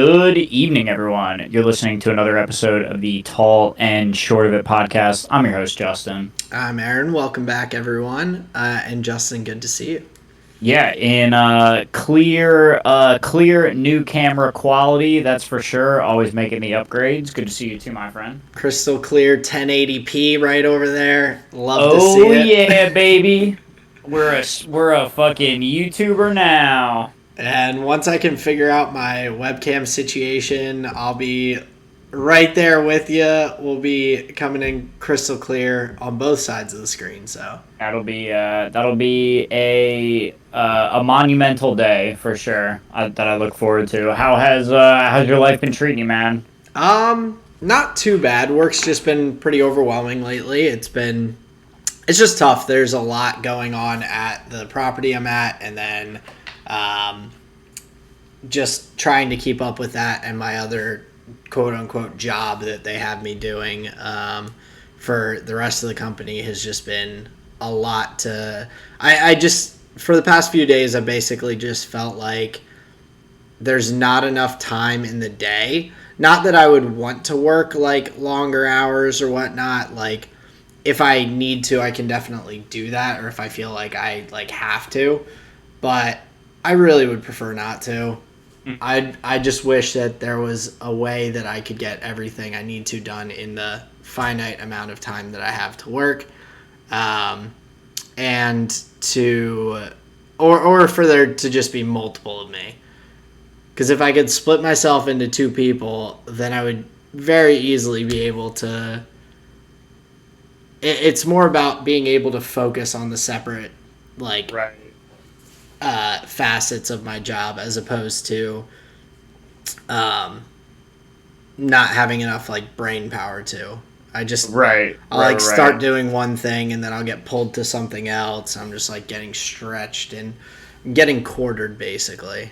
Good evening, everyone. You're listening to another episode of the Tall and Short of It podcast. I'm your host, Justin. I'm Aaron. Welcome back, everyone. And Justin, good to see you. Yeah, in clear new camera quality, that's for sure. Always making the upgrades. Good to see you too, my friend. Crystal clear 1080p right over there. Love to see Oh it. yeah, baby. We're a fucking YouTuber now. And once I can figure out my webcam situation, I'll be right there with you. We'll be coming in crystal clear on both sides of the screen. So that'll be a monumental day for sure. That I look forward to. How's your life been treating you, man? Not too bad. Work's just been pretty overwhelming lately. It's just tough. There's a lot going on at the property I'm at, and then just trying to keep up with that and my other quote-unquote job that they have me doing for the rest of the company has just been a lot to... I just, for the past few days, I basically just felt like there's not enough time in the day. Not that I would want to work, like, longer hours or whatnot. Like, if I need to, I can definitely do that, or if I feel like I, like, have to. But I really would prefer not to. I just wish that there was a way that I could get everything I need to done in the finite amount of time that I have to work, and to, or for there to just be multiple of me. Because if I could split myself into two people, then I would very easily be able to. It's more about being able to focus on the separate, like, right. Facets of my job as opposed to not having enough like brain power to. I'll start doing one thing and then I'll get pulled to something else. I'm just like getting stretched and getting quartered basically.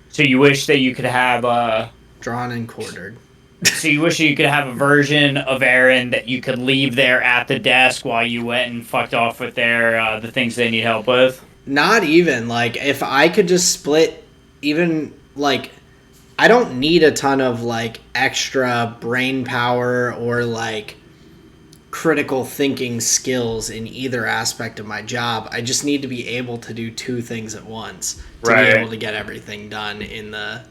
So you wish that you could have drawn and quartered. So you wish you could have a version of Aaron that you could leave there at the desk while you went and fucked off with their the things they need help with? Not even. Like, if I could just split, even, like, I don't need a ton of, like, extra brain power or, like, critical thinking skills in either aspect of my job. I just need to be able to do two things at once to be able to get everything done in the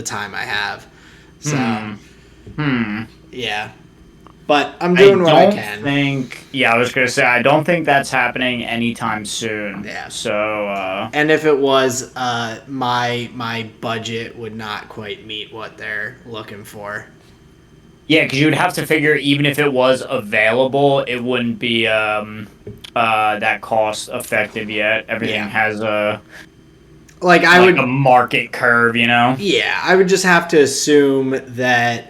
time I have. So, yeah. But I'm doing what I can. I was going to say, I don't think that's happening anytime soon. Yeah. So, and if it was, my budget would not quite meet what they're looking for. Yeah, because you would have to figure, even if it was available, it wouldn't be that cost effective yet. Everything has a market curve, you know? Yeah, I would just have to assume that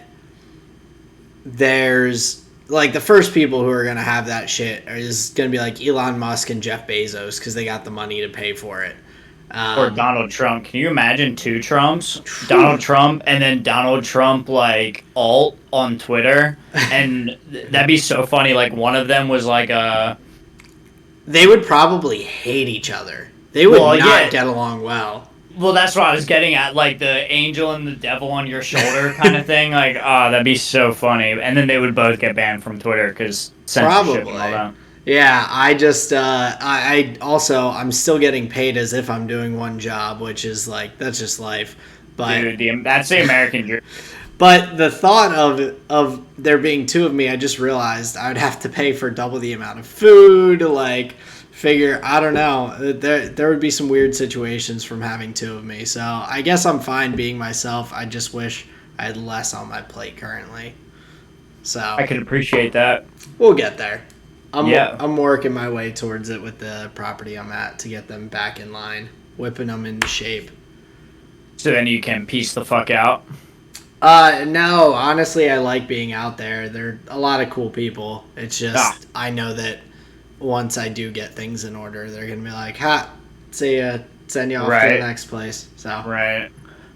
there's, like, the first people who are going to have that shit is going to be, like, Elon Musk and Jeff Bezos because they got the money to pay for it. Or Donald Trump. Can you imagine two Trumps? Donald Trump and then Donald Trump, like, alt on Twitter. And that'd be so funny. Like, one of them was, like, They would probably hate each other. They would not get along well. Well, that's what I was getting at, like the angel and the devil on your shoulder kind of thing. Like, that'd be so funny. And then they would both get banned from Twitter because censorship and all that. Yeah, I just, I'm still getting paid as if I'm doing one job, which is like, that's just life. But dude, that's the American dream. But the thought of there being two of me, I just realized I would have to pay for double the amount of food, like... Figure, I don't know, there would be some weird situations from having two of me, so I guess I'm fine being myself. I just wish I had less on my plate currently. So I can appreciate that. We'll get there. I'm working my way towards it with the property I'm at to get them back in line, whipping them into shape. So then you can piece the fuck out? No, honestly, I like being out there. They're a lot of cool people. It's just, I know that once I do get things in order, they're gonna be like, "Ha, see ya, send you off to the next place." So right.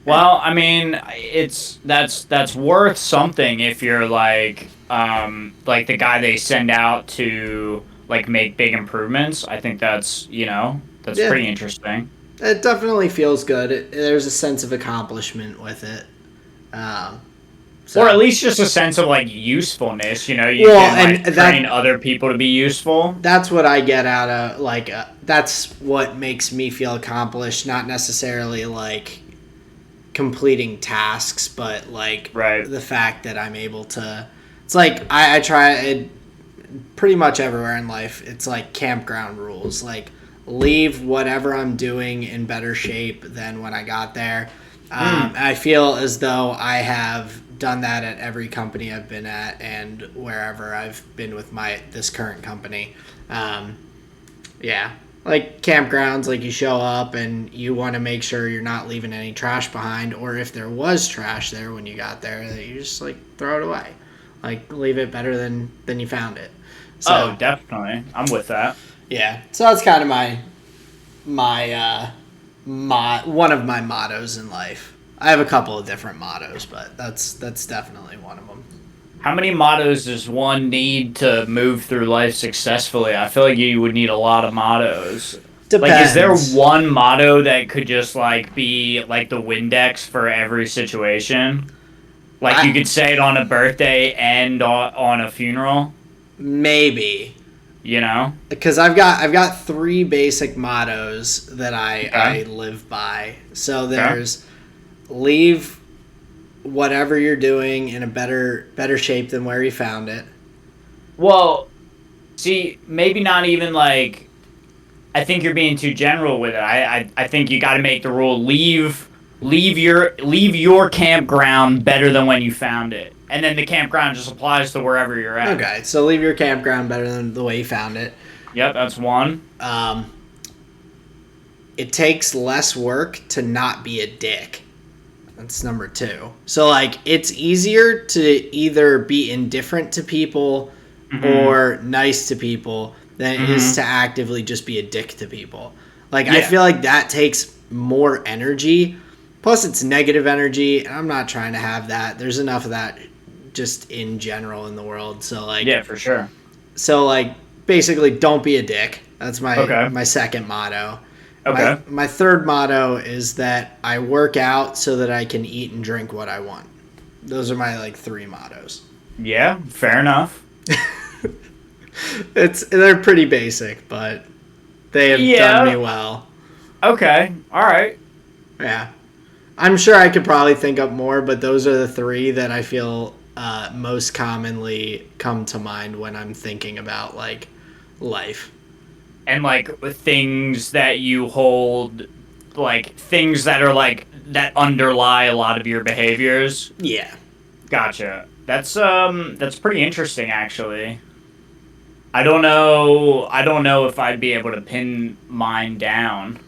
Well, I mean, that's worth something if you're like the guy they send out to like make big improvements. I think that's pretty interesting. It definitely feels good. There's a sense of accomplishment with it. So. Or at least just a sense of like usefulness, you can like train other people to be useful. That's what I get out of like that's what makes me feel accomplished, not necessarily like completing tasks, but like the fact that I'm able to. It's like I try it pretty much everywhere in life. It's like campground rules, like leave whatever I'm doing in better shape than when I got there. I feel as though I have done that at every company I've been at and wherever I've been with this current company. Like campgrounds, like you show up and you want to make sure you're not leaving any trash behind, or if there was trash there when you got there, that you just like throw it away, like leave it better than you found it. So, definitely, I'm with that. Yeah, so that's kind of my one of my mottos in life. I have a couple of different mottos, but that's definitely one of them. How many mottos does one need to move through life successfully? I feel like you would need a lot of mottos. Depends. Like, is there one motto that could just like be like the Windex for every situation? Like you could say it on a birthday and on a funeral? Maybe. Because I've got 3 basic mottos that I live by. So there's leave whatever you're doing in a better shape than where you found it. Well, see, maybe not even like. I think you're being too general with it. I think you got to make the rule: leave your campground better than when you found it, and then the campground just applies to wherever you're at. Okay, so leave your campground better than the way you found it. Yep, that's one. It takes less work to not be a dick. That's number 2. So, like, it's easier to either be indifferent to people or nice to people than it is to actively just be a dick to people. Like, I feel like that takes more energy. Plus, it's negative energy, and I'm not trying to have that. There's enough of that just in general in the world. So, like... Yeah, for sure. So, like, basically, don't be a dick. That's my second motto. Okay. My third motto is that I work out so that I can eat and drink what I want. Those are my like 3 mottos. Yeah, fair enough. They're pretty basic, but they have done me well. Okay. All right. Yeah. I'm sure I could probably think up more, but those are the 3 that I feel most commonly come to mind when I'm thinking about like life. And, like, things that you hold, like, things that are, like, that underlie a lot of your behaviors? Yeah. Gotcha. That's pretty interesting, actually. I don't know if I'd be able to pin mine down.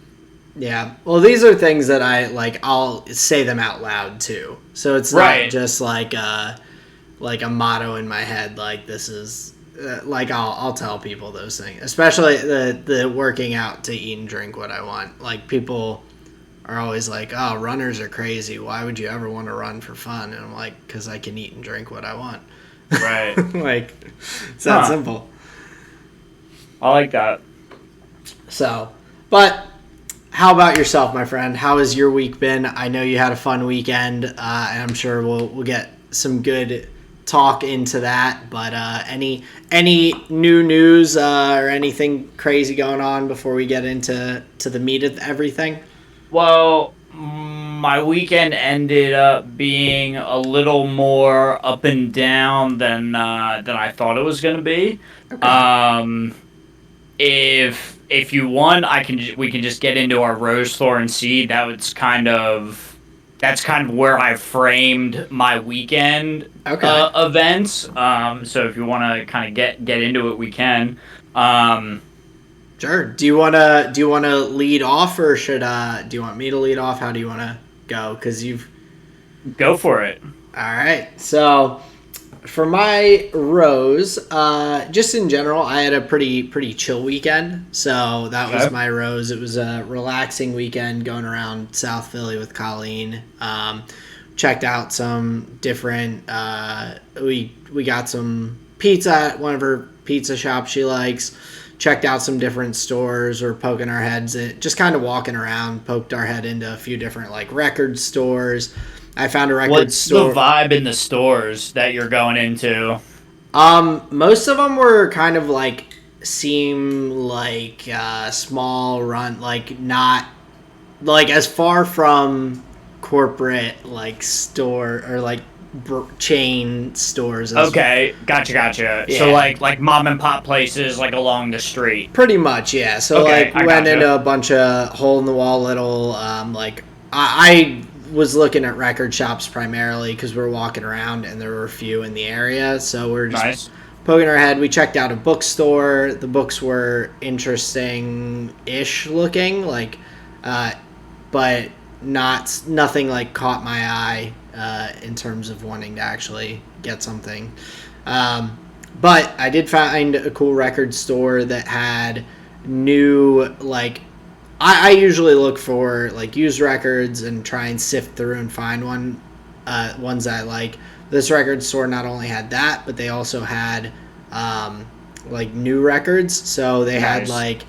Yeah. Well, these are things that I'll say them out loud, too. So it's not just, like a motto in my head, like, this is... like I'll tell people those things, especially the working out to eat and drink what I want. Like people are always like, "Oh, runners are crazy. Why would you ever want to run for fun?" And I'm like, "Because I can eat and drink what I want." Right. Like it's that simple. I like that. So, but how about yourself, my friend? How has your week been? I know you had a fun weekend, and I'm sure we'll get some good talk into that, but any new news or anything crazy going on before we get into the meat of everything? Well, my weekend ended up being a little more up and down than I thought it was going to be. Okay. If you want, we can just get into our Rose Thorn Seed. That's kind of where I framed my weekend events. So if you want to kind of get into it, we can. Sure. Do you wanna lead off, or do you want me to lead off? How do you want to go? Because go for it. All right. So for my rose, just in general, I had a pretty chill weekend. So that was my rose. It was a relaxing weekend going around South Philly with Colleen. Checked out some different. We got some pizza at one of her pizza shops she likes. Checked out some different stores. We're poking our heads in, just kind of walking around. Poked our head into a few different like record stores. I found a record What's store. the vibe in the stores that you're going into? Most of them were kind of like seem like small run, like not like as far from corporate like store or like chain stores. Okay, gotcha. Yeah. So like mom and pop places like along the street. Pretty much, yeah. So Okay, like I went gotcha. into a bunch of hole in the wall little like I was looking at record shops primarily because we were walking around and there were a few in the area. So we're just Nice. poking our head. We checked out a bookstore. The books were interesting-ish looking, like, but nothing like caught my eye in terms of wanting to actually get something. But I did find a cool record store that had new, like, I usually look for like used records and try and sift through and find ones that I like. This record store not only had that, but they also had like new records. So they had like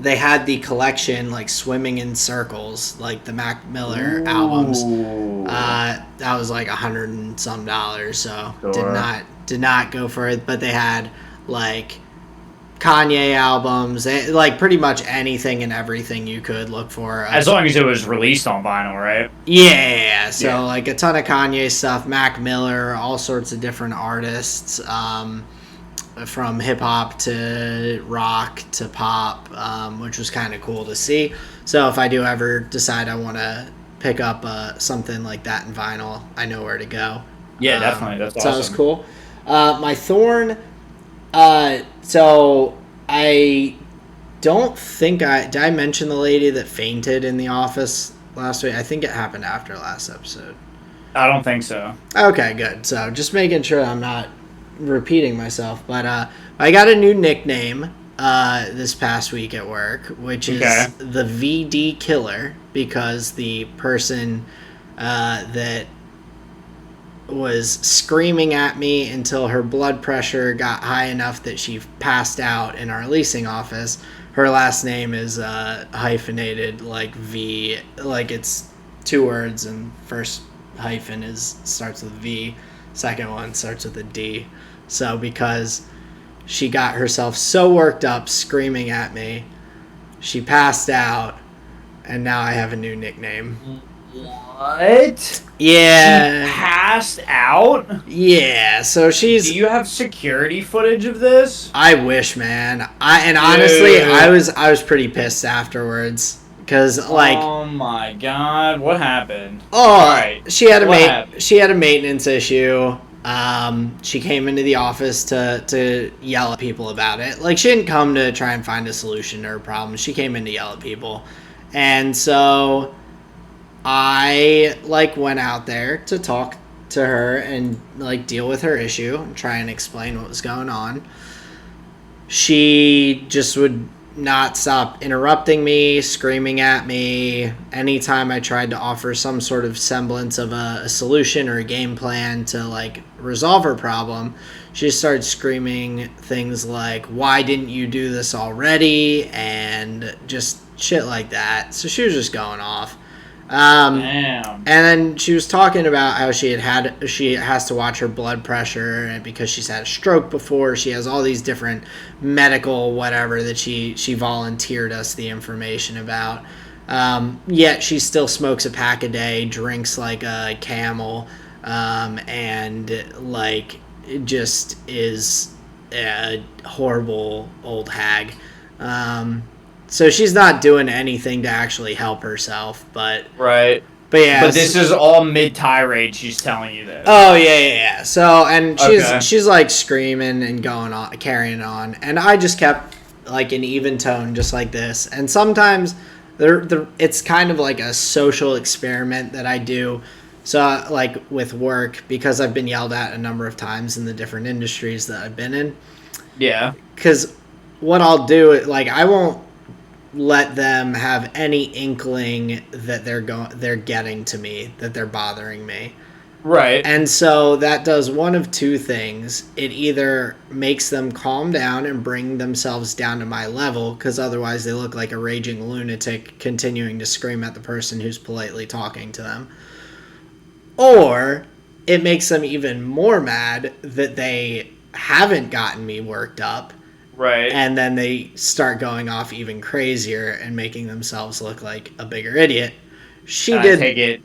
the collection like Swimming in Circles, like the Mac Miller albums. That was like $100 and some. So Sure. did not go for it. But they had like Kanye albums, like pretty much anything and everything you could look for. As long as it was released on vinyl, right? Yeah, so Yeah. like a ton of Kanye stuff, Mac Miller, all sorts of different artists, from hip hop to rock to pop, which was kind of cool to see. So if I do ever decide I want to pick up something like that in vinyl, I know where to go. Yeah, definitely. That's awesome. So that was cool. My thorn. So I don't think did I mention the lady that fainted in the office last week? I think it happened after last episode. I don't think so. Okay, good. So just making sure I'm not repeating myself. But I got a new nickname this past week at work, which is the VD Killer, because the person that was screaming at me until her blood pressure got high enough that she passed out in our leasing office. Her last name is hyphenated, like V, like it's two words, and first hyphen starts with V, second one starts with a D. So because she got herself so worked up screaming at me, she passed out, and now I have a new nickname. What? Yeah. She passed out? Yeah, so she's... Do you have security footage of this? I wish, man. Honestly, I was pretty pissed afterwards. Because, like... Oh my god, what happened? She had a maintenance issue. She came into the office to yell at people about it. Like, she didn't come to try and find a solution to her problem. She came in to yell at people. And so I, like, went out there to talk to her and, like, deal with her issue and try and explain what was going on. She just would not stop interrupting me, screaming at me. Anytime I tried to offer some sort of semblance of a solution or a game plan to, like, resolve her problem, she started screaming things like, "Why didn't you do this already?" and just shit like that. So she was just going off. Damn. And then she was talking about how she has to watch her blood pressure, and because she's had a stroke before, she has all these different medical whatever that she volunteered us the information about. Yet she still smokes a pack a day, drinks like a camel, and like just is a horrible old hag. So she's not doing anything to actually help herself, but right. But yeah, but this is all mid tirade. She's telling you this. Oh yeah. So and she's like screaming and going on, carrying on, and I just kept like an even tone, just like this. And sometimes it's kind of like a social experiment that I do. So like with work, because I've been yelled at a number of times in the different industries that I've been in. Yeah. Because what I'll do, like, I won't let them have any inkling that they're getting to me, that they're bothering me. Right. And so that does one of two things. It either makes them calm down and bring themselves down to my level, because otherwise they look like a raging lunatic continuing to scream at the person who's politely talking to them. Or it makes them even more mad that they haven't gotten me worked up. Right. And then they start going off even crazier and making themselves look like a bigger idiot. She did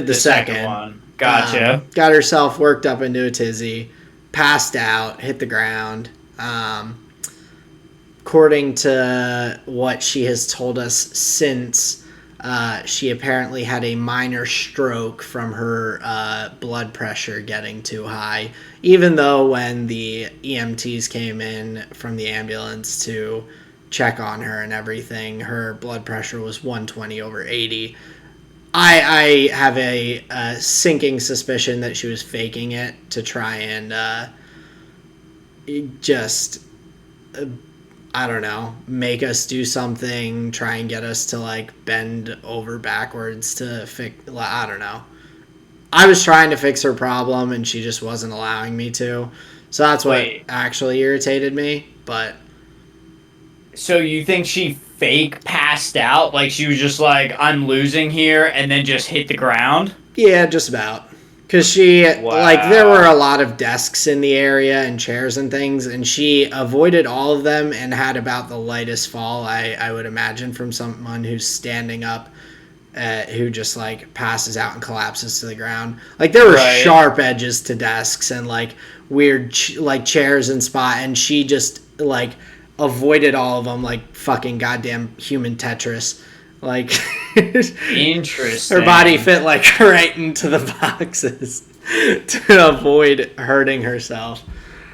the second one. Gotcha. Got herself worked up into a tizzy, passed out, hit the ground. According to what she has told us since, she apparently had a minor stroke from her blood pressure getting too high, even though when the EMTs came in from the ambulance to check on her and everything, her blood pressure was 120/80. I have a sinking suspicion that she was faking it to try and I don't know, make us do something, try and get us to, like, bend over backwards to fix... I don't know. I was trying to fix her problem, and she just wasn't allowing me to. So that's what actually irritated me, but... So you think she fake passed out? Like, she was just like, I'm losing here, and then just hit the ground? Yeah, just about. Because she, like, there were a lot of desks in the area and chairs and things, and she avoided all of them and had about the lightest fall, I would imagine, from someone who's standing up, who just, like, passes out and collapses to the ground. Like, there were sharp edges to desks and, like, weird, chairs and spot, and she just, like, avoided all of them like fucking goddamn human Tetris. Like, interesting. Her body fit like right into the boxes to avoid hurting herself.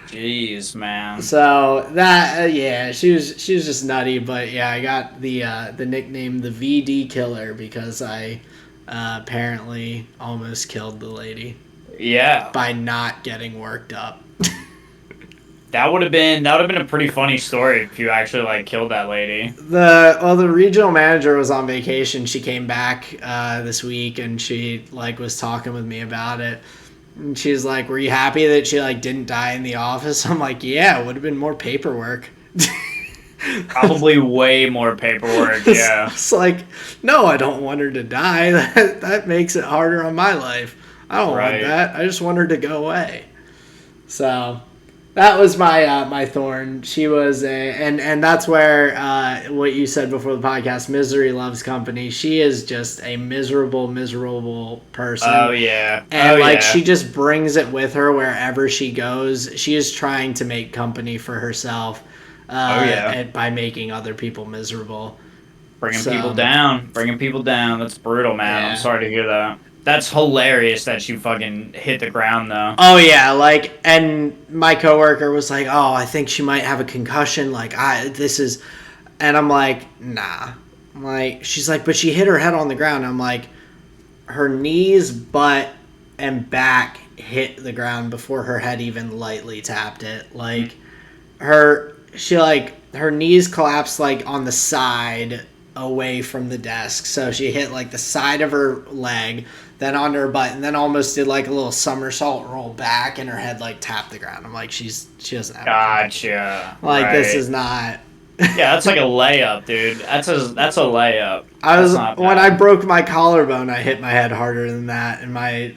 Jeez, man. So that she was just nutty, but yeah, I got the nickname the VD Killer because I apparently almost killed the lady. Yeah. By not getting worked up. That would have been a pretty funny story if you actually like killed that lady. The regional manager was on vacation. She came back this week and she like was talking with me about it. And she's like, "Were you happy that she like didn't die in the office?" I'm like, "Yeah, it would have been more paperwork." Probably way more paperwork. Yeah. It's like, no, I don't want her to die. That makes it harder on my life. I don't want that. I just want her to go away. So. That was my thorn. She was and that's where what you said before the podcast, misery loves company. She is just a miserable person. Oh yeah. And she just brings it with her wherever she goes. She is trying to make company for herself. By making other people miserable. Bringing people down. That's brutal, man. Yeah. I'm sorry to hear that. That's hilarious that you fucking hit the ground, though. Oh, yeah, like, and my coworker was like, "Oh, I think she might have a concussion, like, and I'm like, nah. I'm like, she's like, "But she hit her head on the ground." I'm like, her knees, butt, and back hit the ground before her head even lightly tapped it. Like, her knees collapsed, like, on the side away from the desk, so she hit, like, the side of her leg, then onto her butt, and then almost did like a little somersault roll back, and her head like tapped the ground. I'm like, she doesn't have gotcha. Like, this is not. Yeah, that's like a layup, dude. That's a layup. When I broke my collarbone, I hit my head harder than that,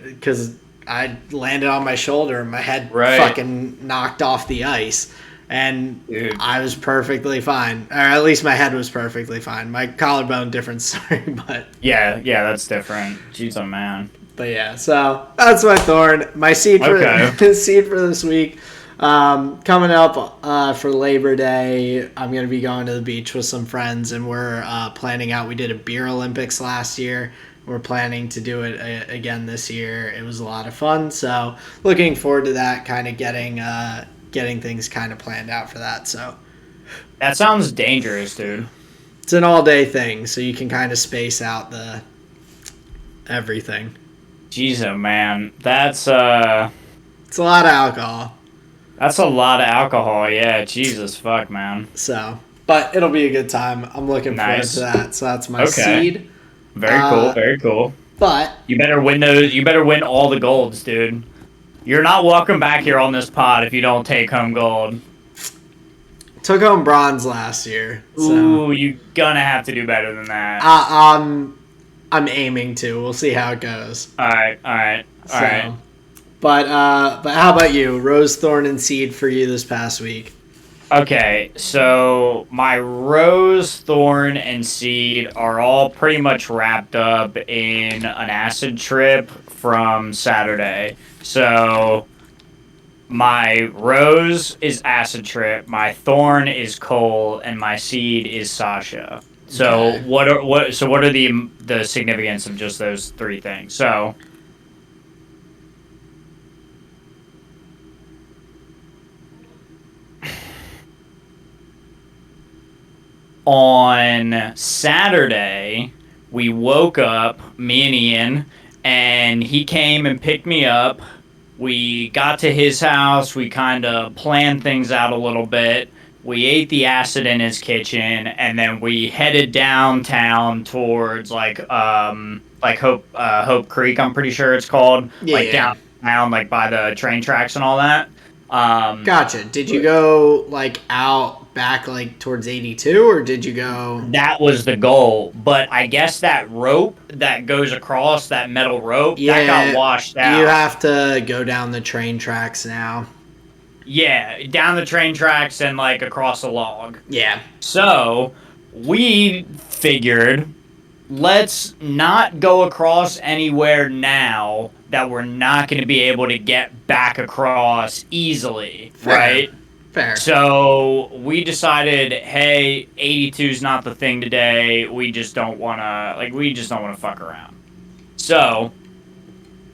because I landed on my shoulder, and my head fucking knocked off the ice. And dude. I was perfectly fine. Or at least my head was perfectly fine. My collarbone, different story, but... Yeah, that's different. Jeez, oh man. But yeah, so that's my thorn. My seed for this week. Coming up for Labor Day, I'm going to be going to the beach with some friends, and we're planning out... We did a beer Olympics last year. We're planning to do it again this year. It was a lot of fun, so looking forward to that, kind of getting things kind of planned out for that. So that sounds dangerous, dude. It's an all-day thing, so you can kind of space out the everything. Jeez, oh man, that's it's a lot of alcohol. That's a lot of alcohol, yeah. Jesus fuck, man. So, but it'll be a good time. I'm looking forward to that. So that's my seed. Very cool. But you better win those. You better win all the golds, dude. You're not welcome back here on this pod if you don't take home gold. Took home bronze last year. So. Ooh, you're gonna have to do better than that. I'm aiming to. We'll see how it goes. All right. All right. But how about you? Rose, Thorn, and Seed for you this past week. Okay, so my Rose, Thorn, and Seed are all pretty much wrapped up in an acid trip from Saturday. So my Rose is acid trip, my Thorn is Cole, and my Seed is Sasha. So Okay. what are the significance of just those three things? So on Saturday, we woke up, me and Ian, and he came and picked me up. We got to his house. We kind of planned things out a little bit. We ate the acid in his kitchen, and then we headed downtown towards like Hope Creek. I'm pretty sure it's called downtown, like by the train tracks and all that. Gotcha. Did you go like out back like towards 82, or did you go? That was the goal, but I guess that rope that goes across, that metal rope, that got washed out. You have to go down the train tracks now. Yeah, down the train tracks and like across a log. Yeah. So we figured, let's not go across anywhere now that we're not going to be able to get back across easily, right? Fair. So we decided, hey, 82 is not the thing today. We just don't want to fuck around. So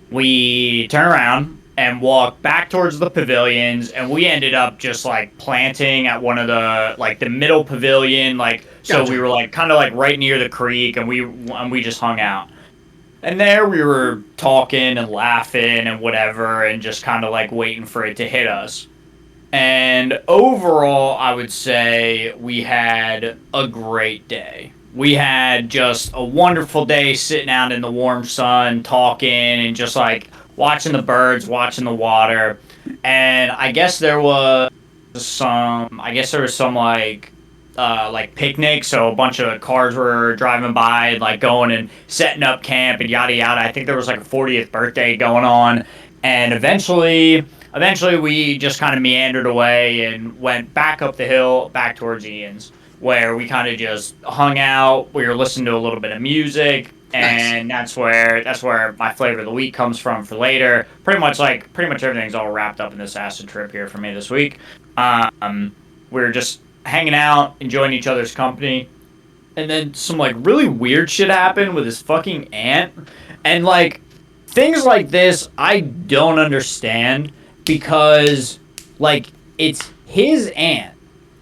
we turn around and walk back towards the pavilions, and we ended up just like planting at one of the like the middle pavilion, like so we were like kind of like right near the creek, and we just hung out. And there we were talking and laughing and whatever, and just kind of like waiting for it to hit us. And overall, I would say we had a great day. We had just a wonderful day sitting out in the warm sun, talking, and just like watching the birds, watching the water. And I guess there was some like picnic, so a bunch of cars were driving by and like going and setting up camp and yada yada. I think there was like a 40th birthday going on, and eventually we just kind of meandered away and went back up the hill back towards Ian's, where we kind of just hung out. We were listening to a little bit of music, and nice. that's where my flavor of the week comes from for later. Pretty much everything's all wrapped up in this acid trip here for me this week. We were just hanging out, enjoying each other's company, and then some like really weird shit happened with his fucking aunt, and like things like this I don't understand, because like it's his aunt.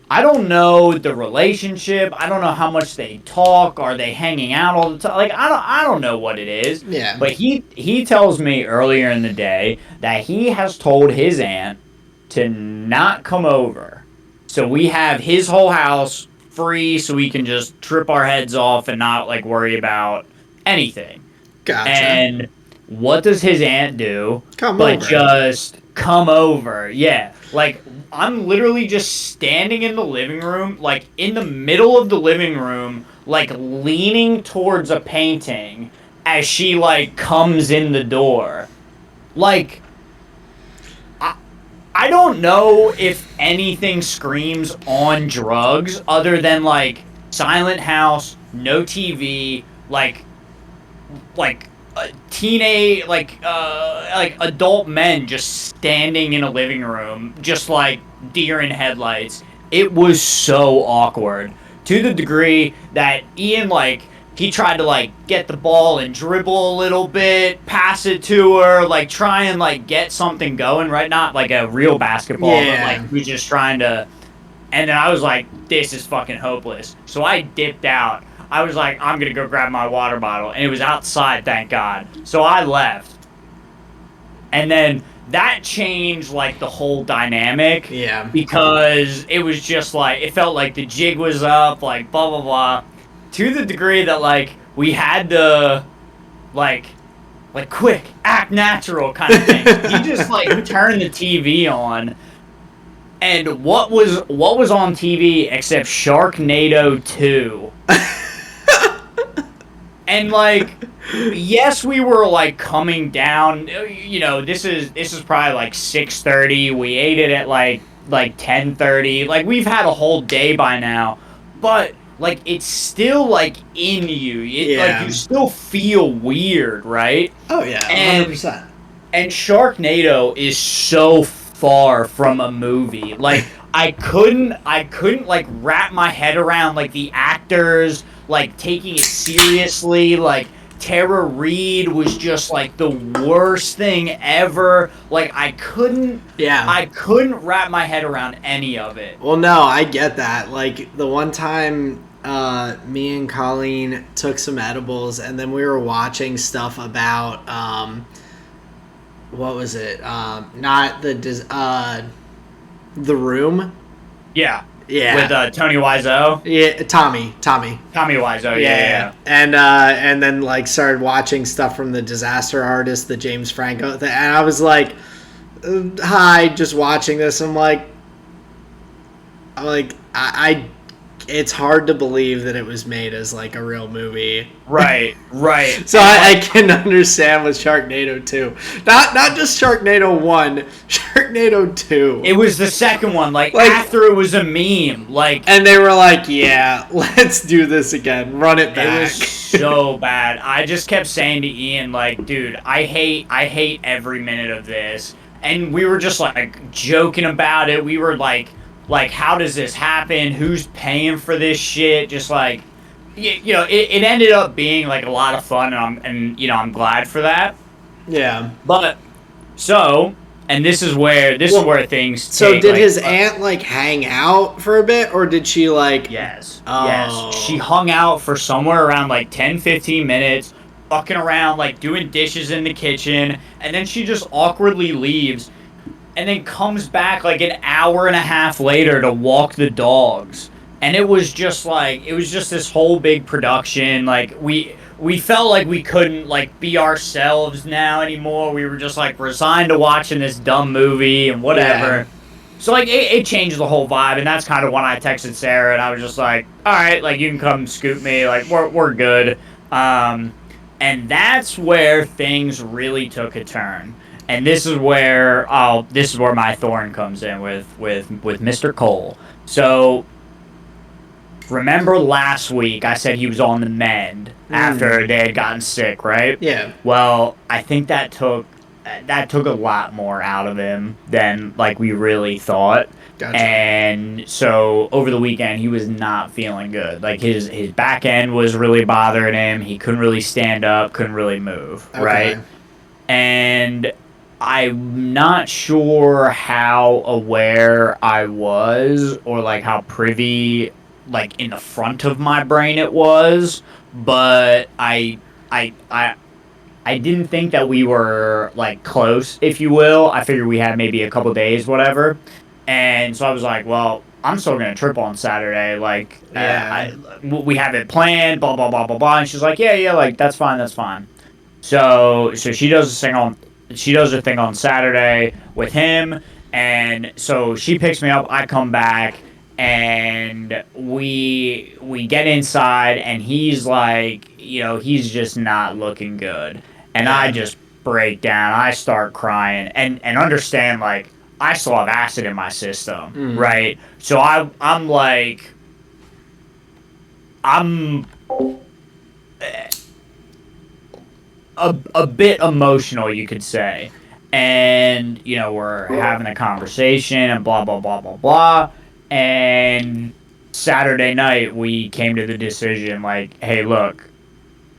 I don't know the relationship. I don't know how much they talk. Are they hanging out all the time? Like I don't know what it is. Yeah. But he tells me earlier in the day that he has told his aunt to not come over. So we have his whole house free, so we can just trip our heads off and not like worry about anything. Gotcha. And what does his aunt do? Just come over. Yeah. Like, I'm literally just standing in the living room, like in the middle of the living room, like leaning towards a painting as she like comes in the door. Like, I don't know if anything screams on drugs other than like silent house, no TV, like teenage like adult men just standing in a living room, just like deer in headlights. It was so awkward, to the degree that Ian like he tried to like get the ball and dribble a little bit, pass it to her, like try and like get something going, right? Not like a real basketball, but like we just trying to. And then I was like, this is fucking hopeless. So I dipped out. I was like, I'm gonna go grab my water bottle, and it was outside, thank God. So I left. And then that changed like the whole dynamic. Yeah. Because it was just like, it felt like the jig was up, like blah blah blah. To the degree that like we had to like quick, act natural kind of thing. He just like turned the TV on, and what was on TV except Sharknado 2? And like yes, we were like coming down. You know, this is probably like 6:30. We ate it at like 10:30. Like we've had a whole day by now, but like it's still like in you. Like Yeah. you still feel weird, right? Oh yeah, And 100%. and Sharknado is so far from a movie. Like I couldn't like wrap my head around like the actors like taking it seriously. Like Tara Reid was just like the worst thing ever. Like Yeah. I couldn't wrap my head around any of it. Well, no, I get that. Like the one time me and Colleen took some edibles and then we were watching stuff about what was it? Not the Room. Yeah. Yeah. With Tony Wiseau. Yeah, Tommy. Tommy Wiseau, yeah. And then like started watching stuff from the Disaster Artist, the James Franco thing, and I was like, "Hi, just watching this." I it's hard to believe that it was made as like a real movie. Right. So I can understand with Sharknado 2. Not just Sharknado 1, Sharknado 2. It was the second one, like after it was a meme. Like and they were like, yeah, let's do this again. Run it back. It was so bad. I just kept saying to Ian, like, dude, I hate every minute of this. And we were just like joking about it. We were like how does this happen? Who's paying for this shit? Just like, you know, it ended up being like a lot of fun, and I'm glad for that. Yeah. But so, and this is where things. So take, did like, his aunt like hang out for a bit, or did she like? Yes. Oh. Yes. She hung out for somewhere around like 10-15 minutes, fucking around, like doing dishes in the kitchen, and then she just awkwardly leaves. And then comes back like an hour and a half later to walk the dogs. And it was just this whole big production. Like we felt like we couldn't like be ourselves now anymore. We were just like resigned to watching this dumb movie and whatever. Yeah. So like it changed the whole vibe, and that's kind of when I texted Sarah and I was just like, all right, like you can come scoop me, like we're good. And that's where things really took a turn. And this is where my thorn comes in with Mr. Cole. So remember last week I said he was on the mend after they had gotten sick, right? Yeah. Well, I think that took a lot more out of him than like we really thought. Gotcha. And so over the weekend he was not feeling good. Like his back end was really bothering him. He couldn't really stand up, couldn't really move, okay. Right? And I'm not sure how aware I was or like how privy like in the front of my brain it was, but I didn't think that we were like close, if you will. I figured we had maybe a couple days, whatever. And so I was like, well, I'm still going to trip on Saturday. Like, yeah. We have it planned, blah, blah, blah, blah, blah. And she's like, yeah, like, that's fine. So she does this thing on Saturday with him, and so she picks me up, I come back, and we get inside, and he's like, you know, he's just not looking good. And I just break down, I start crying, and understand, like, I still have acid in my system, right? So I'm like, a bit emotional, you could say. And, you know, we're having a conversation and blah, blah, blah, blah, blah. And Saturday night, we came to the decision, like, hey, look,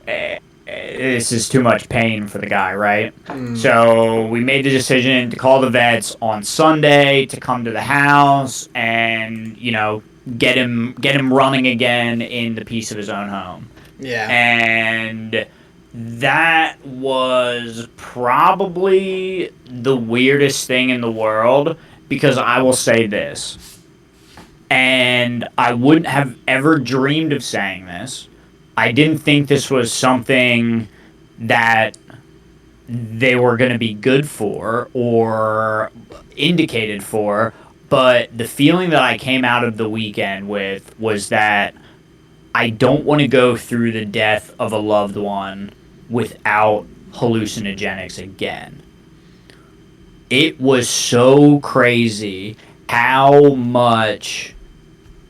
this is too much pain for the guy, right? So we made the decision to call the vets on Sunday to come to the house and, you know, get him running again in the peace of his own home. Yeah. And that was probably the weirdest thing in the world, because I will say this, and I wouldn't have ever dreamed of saying this. I didn't think this was something that they were going to be good for or indicated for, but the feeling that I came out of the weekend with was that I don't want to go through the death of a loved one without hallucinogenics again. It was so crazy how much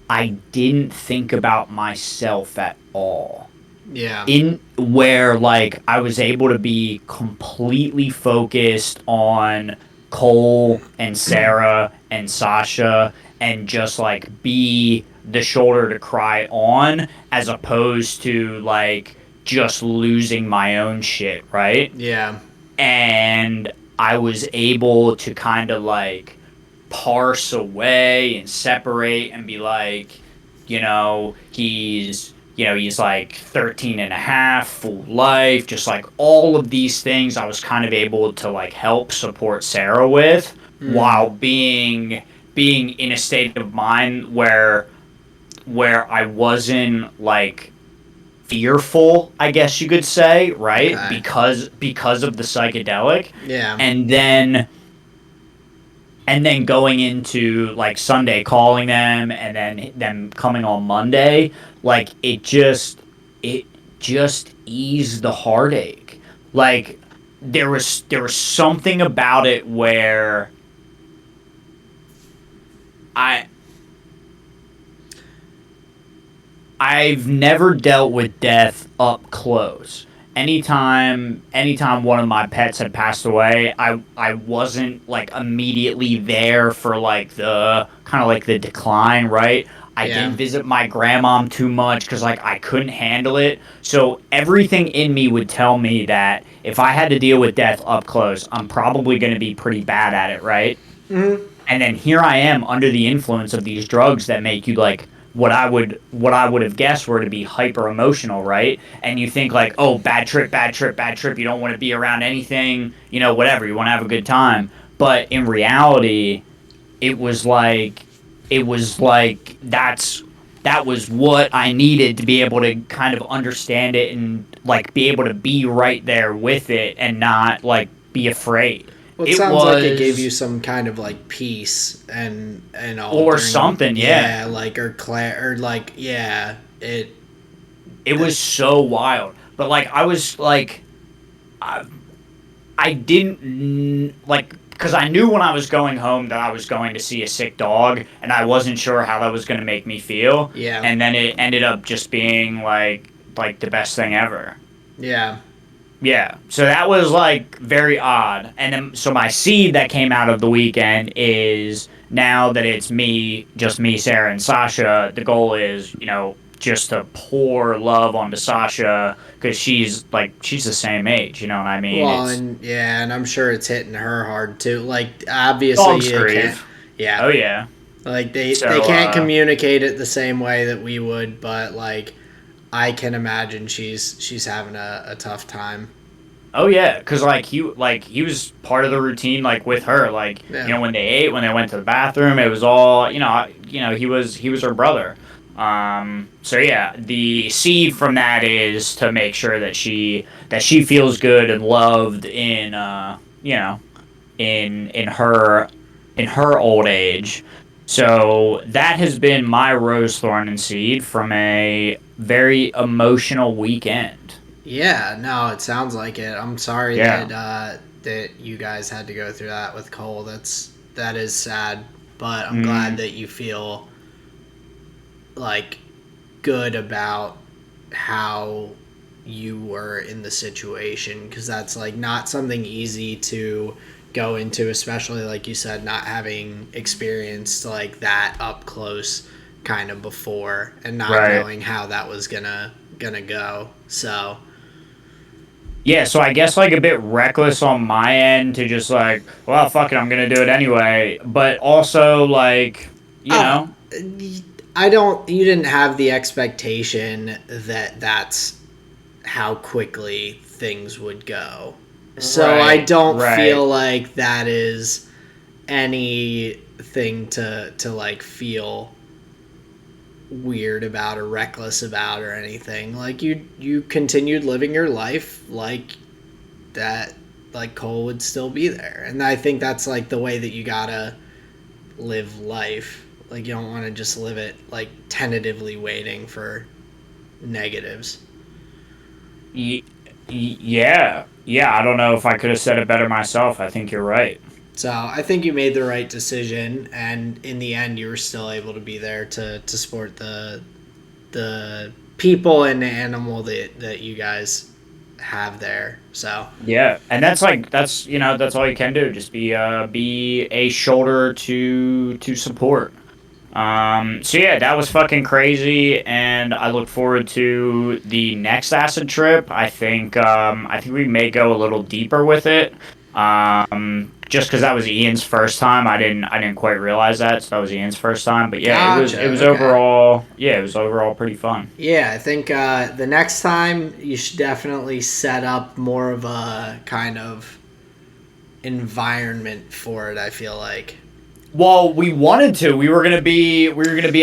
I didn't think about myself at all. Yeah. In where like I was able to be completely focused on Cole and Sarah and Sasha and just like be the shoulder to cry on as opposed to like just losing my own shit, right? Yeah. And I was able to kind of like parse away and separate and be like, he's like 13 and a half, full life, just like all of these things I was kind of able to like help support Sarah with while being in a state of mind where I wasn't like fearful, I guess you could say, right? Okay. Because of the psychedelic. Yeah. And then going into like Sunday calling them and then them coming on Monday, like it just eased the heartache. Like there was something about it where I I've never dealt with death up close. Anytime one of my pets had passed away, I wasn't like immediately there for like the kind of like the decline, right? I Yeah. didn't visit my grandmom too much cuz like I couldn't handle it. So everything in me would tell me that if I had to deal with death up close, I'm probably going to be pretty bad at it, right? And then here I am under the influence of these drugs that make you like what I would have guessed were to be hyper emotional, right? And you think like, oh, bad trip, bad trip, bad trip. You don't want to be around anything, whatever. You want to have a good time. But in reality, it was like that was what I needed to be able to kind of understand it and like be able to be right there with it and not like be afraid. Well, it It sounds like it gave you was some kind of like peace and all or during, something, yeah. yeah, like or like, yeah, It was so wild. But like I was like I, I didn't like because I knew when I was going home that I was going to see a sick dog and I wasn't sure how that was going to make me feel, yeah, and then it ended up just being like the best thing ever. yeah, Yeah. So that was like very odd. And then so my seed that came out of the weekend is now that it's me, just me, Sarah, and Sasha, the goal is, just to pour love onto Sasha because she's the same age, you know what I mean? well, It's and yeah, and I'm sure it's hitting her hard too. Like, obviously dog's you can't, grief. yeah, Oh yeah. like they So can't communicate it the same way that we would, but like I can imagine she's having a tough time. oh yeah, because he was part of the routine like with her, like Yeah. when they ate, when they went to the bathroom, it was all he was her brother. So yeah, the seed from that is to make sure that she feels good and loved in her old age. So that has been my rose thorn and seed from a very emotional weekend. Yeah, no, it sounds like it. I'm sorry Yeah. that you guys had to go through that with Cole. That is sad, but I'm glad Mm, that you feel like good about how you were in the situation because that's like not something easy to go into, especially like you said, not having experienced like that up close kind of before and not right. knowing how that was gonna go. So Yeah, so I guess like a bit reckless on my end to just like, well, fuck it, I'm gonna do it anyway. But also like, oh, I don't. You didn't have the expectation that that's how quickly things would go. So I right, don't feel right. like that is anything to like feel weird about or reckless about or anything. Like you continued living your life like that, like Cole would still be there. And I think that's like the way that you gotta live life. Like you don't want to just live it like tentatively waiting for negatives. Ye- Yeah. Yeah, I don't know if I could have said it better myself. I think you're right. So I think you made the right decision, and in the end, you were still able to be there to support the people and the animal that you guys have there. So Yeah, and that's like that's all you can do. Just be a shoulder to support. So yeah, that was fucking crazy, and I look forward to the next acid trip. I think we may go a little deeper with it. Just because that was Ian's first time, I didn't quite realize that. So that was Ian's first time, but yeah, gotcha. it was Okay. it was overall pretty fun. Yeah, I think the next time you should definitely set up more of a kind of environment for it. I feel like. Well, we wanted to. We were gonna be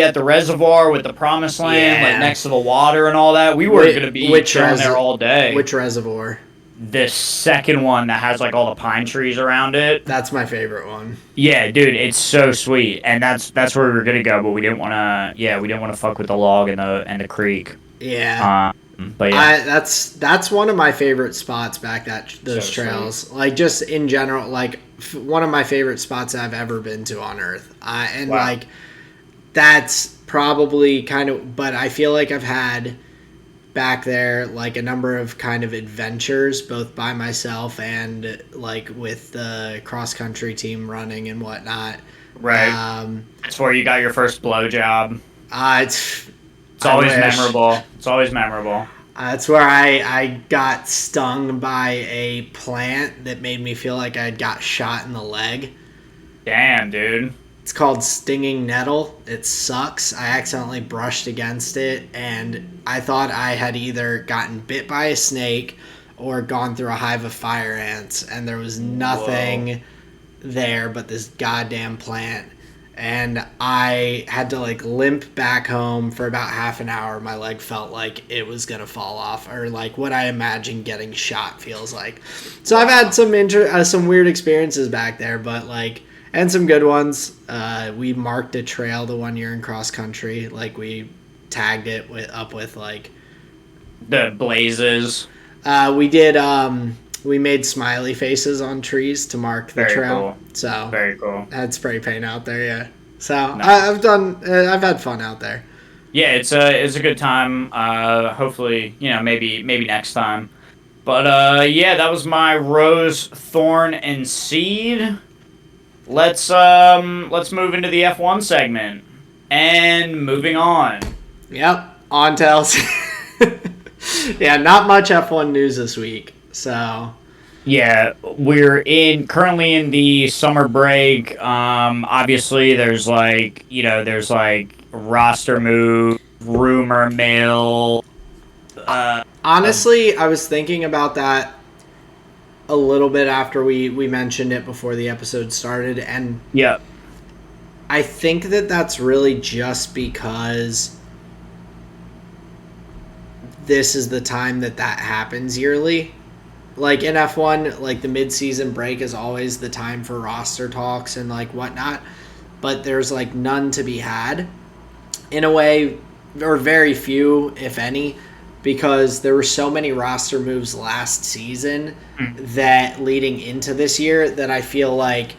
at the reservoir with the promised land, like Yeah. next to the water and all that. We were gonna be chilling there all day. Which reservoir? The second one that has like all the pine trees around it. That's my favorite one. Yeah, dude, it's so sweet, and that's where we were gonna go, but we didn't wanna. Yeah, we didn't want to fuck with the log and the creek. Yeah. But yeah, that's one of my favorite spots back those So trails. Like just in general, like one of my favorite spots I've ever been to on Earth. And Wow. like that's probably kind of, but I feel like I've had back there like a number of kind of adventures, both by myself and like with the cross country team running and whatnot. right. That's where you got your first blowjob. It's It's always I wish. memorable. It's always memorable. That's where I got stung by a plant that made me feel like I got shot in the leg. Damn, dude. It's called stinging nettle. It sucks. I accidentally brushed against it, and I thought I had either gotten bit by a snake or gone through a hive of fire ants, and there was nothing there but this goddamn plant. And I had to like limp back home for about half an hour. My leg felt like it was gonna fall off, or like what I imagine getting shot feels like. So I've had some weird experiences back there, but like, and some good ones. We marked a trail the one year in cross country. Like we tagged it with like The blazes. we did. We made smiley faces on trees to mark the Very trail. cool. So Very cool. had spray paint out there, yeah. So Nice. I've had fun out there. Yeah, it's a good time. Hopefully, maybe next time. But yeah, that was my rose, thorn, and seed. Let's move into the F1 segment. And moving on. Yep, on to yeah, not much F1 news this week. So Yeah, we're currently in the summer break. Obviously there's like roster move, rumor mill. honestly, I was thinking about that a little bit after we mentioned it before the episode started, and Yeah. I think that's really just because this is the time that happens yearly. Like in F1, like the mid-season break is always the time for roster talks and like whatnot, but there's like none to be had in a way, or very few, if any, because there were so many roster moves last season that leading into this year that I feel like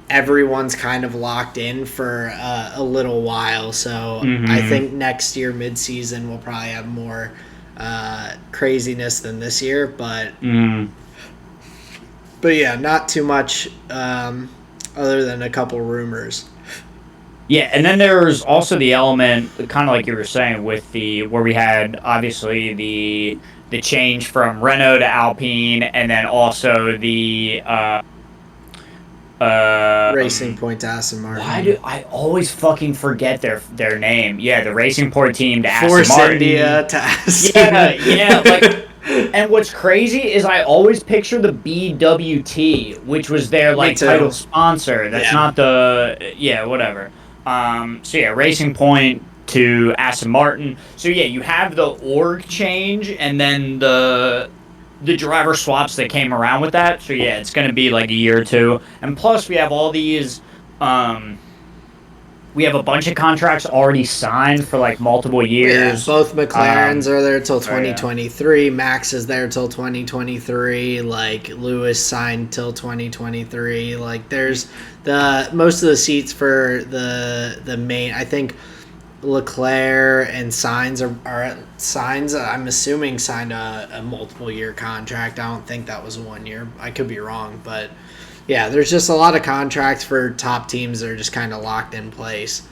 everyone's kind of locked in for a little while. So I think next year mid-season we'll probably have more craziness than this year, but yeah, not too much other than a couple rumors. Yeah, and then there's also the element, kind of like you were saying, with where we had obviously the change from Renault to Alpine, and then also the Racing Point to Aston Martin. Why do I always fucking forget their name? Yeah, the Racing Point team to Aston Force Martin. India to Aston. Yeah, like. And what's crazy is I always picture the BWT, which was their like title sponsor. That's not the whatever. So yeah, Racing Point to Aston Martin. So yeah, you have the org change and then the driver swaps that came around with that. So yeah, it's gonna be like a year or two. And plus we have all these we have a bunch of contracts already signed for like multiple years. Yeah, both McLarens are there till 2023. Yeah. Max is there till 2023. Like Lewis signed till 2023. Like there's most of the seats for the main. I think Leclerc and Sainz are Sainz. I'm assuming signed a multiple year contract. I don't think that was a 1 year. I could be wrong, but yeah, there's just a lot of contracts for top teams that are just kind of locked in place.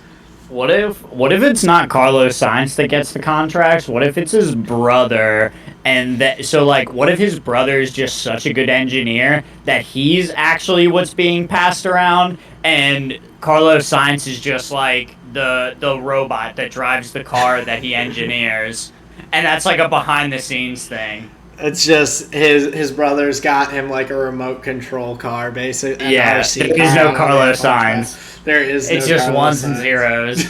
What if it's not Carlos Sainz that gets the contracts? What if it's his brother? And what if his brother is just such a good engineer that he's actually what's being passed around, and Carlos Sainz is just like the robot that drives the car that he engineers, and that's like a behind the scenes thing. It's just his brother's got him like a remote control car, basically. Yeah, there's no Carlos Sainz. There is no It's just Carlos ones Sainz. and zeros.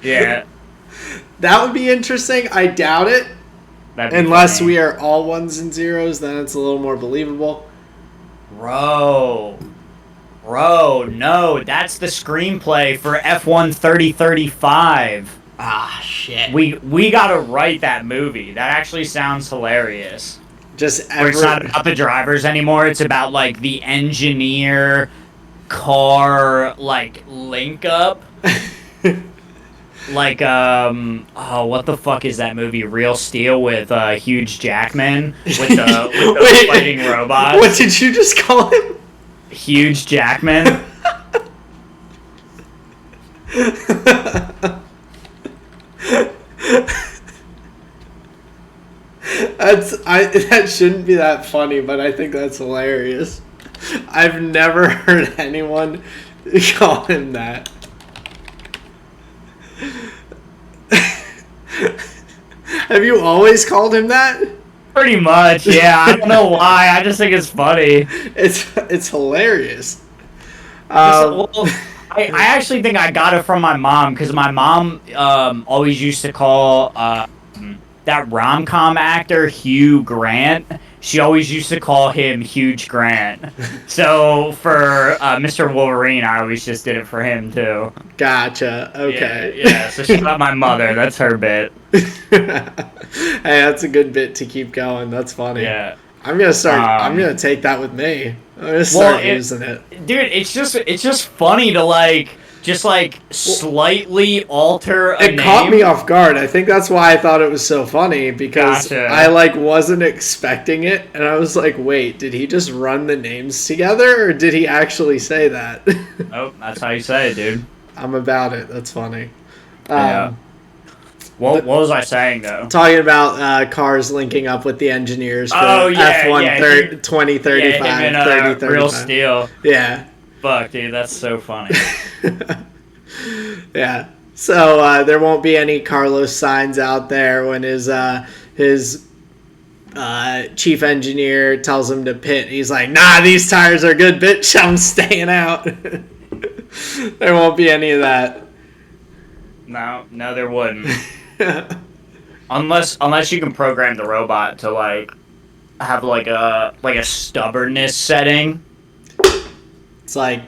Yeah. That would be interesting. I doubt it. Unless funny. We are all ones and zeros, then it's a little more believable. Bro, no, that's the screenplay for F1 3035. Ah, shit. We gotta write that movie. That actually sounds hilarious. Where it's not about the drivers anymore. It's about like the engineer car like link up. Like what the fuck is that movie? Real Steel with Hugh Jackman with the fighting robots. What did you just call him? Hugh Jackman. That shouldn't be that funny, but I think that's hilarious. I've never heard anyone call him that. Have you always called him that? Pretty much, yeah. I don't know why. I just think it's funny. It's hilarious. I actually think I got it from my mom, because my mom always used to call that rom-com actor Hugh Grant. She always used to call him Huge Grant. So for Mr. Wolverine, I always just did it for him too. Gotcha. Okay. Yeah. So she's not my mother. That's her bit. Hey, that's a good bit to keep going. That's funny. Yeah. I'm gonna take that with me. I'm gonna start using it. Dude, it's just funny to slightly alter a name. It caught me off guard. I think that's why I thought it was so funny, because Gotcha. I wasn't expecting it, and I was like, wait, did he just run the names together, or did he actually say that? Oh, that's how you say it, dude. I'm about it. That's funny. Yeah. What was I saying, though? Talking about cars linking up with the engineers for F1 2035. Yeah, him in Real Steel. Yeah. Fuck, dude, that's so funny. Yeah. So there won't be any Carlos Sainz out there when his chief engineer tells him to pit. He's like, nah, these tires are good, bitch. I'm staying out. There won't be any of that. No, there wouldn't. Unless you can program the robot to have a stubbornness setting. It's like,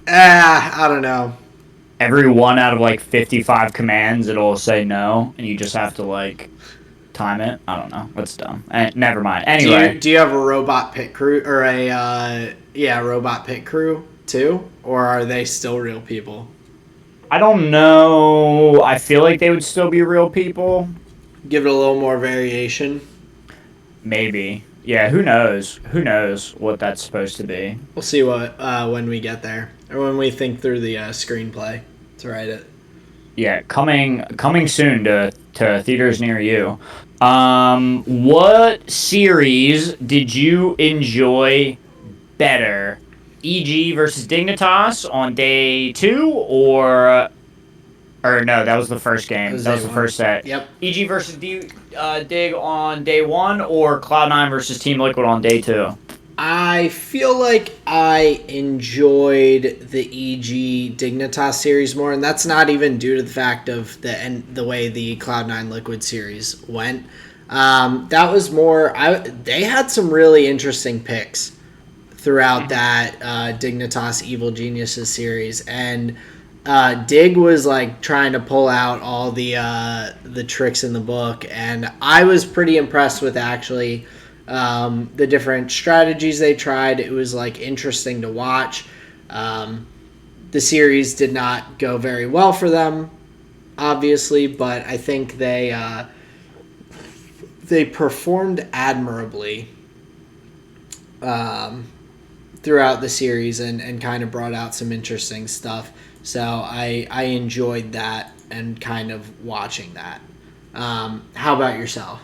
I don't know. Every one out of 55 commands, it'll say no, and you just have to time it. I don't know. That's dumb. Never mind. Anyway, do you have a robot pit crew or robot pit crew too, or are they still real people? I don't know. I feel like they would still be real people. Give it a little more variation. Maybe. Yeah, who knows? Who knows what that's supposed to be? We'll see what when we get there, or when we think through the screenplay to write it. Yeah, coming soon to theaters near you. What series did you enjoy better? EG versus Dignitas on day 2, or no, that was the first game. That was the first set. Yep. EG versus Dig on day 1, or Cloud9 versus Team Liquid on day 2? I feel like I enjoyed the EG Dignitas series more, and that's not even due to the fact of the way the Cloud9 Liquid series went. That was more. They had some really interesting picks throughout that Dignitas Evil Geniuses series, and Dig was like trying to pull out all the tricks in the book, and I was pretty impressed with actually the different strategies they tried. It was like interesting to watch. The series did not go very well for them, obviously, but I think they performed admirably throughout the series and kind of brought out some interesting stuff. So I enjoyed that and kind of watching that. How about yourself?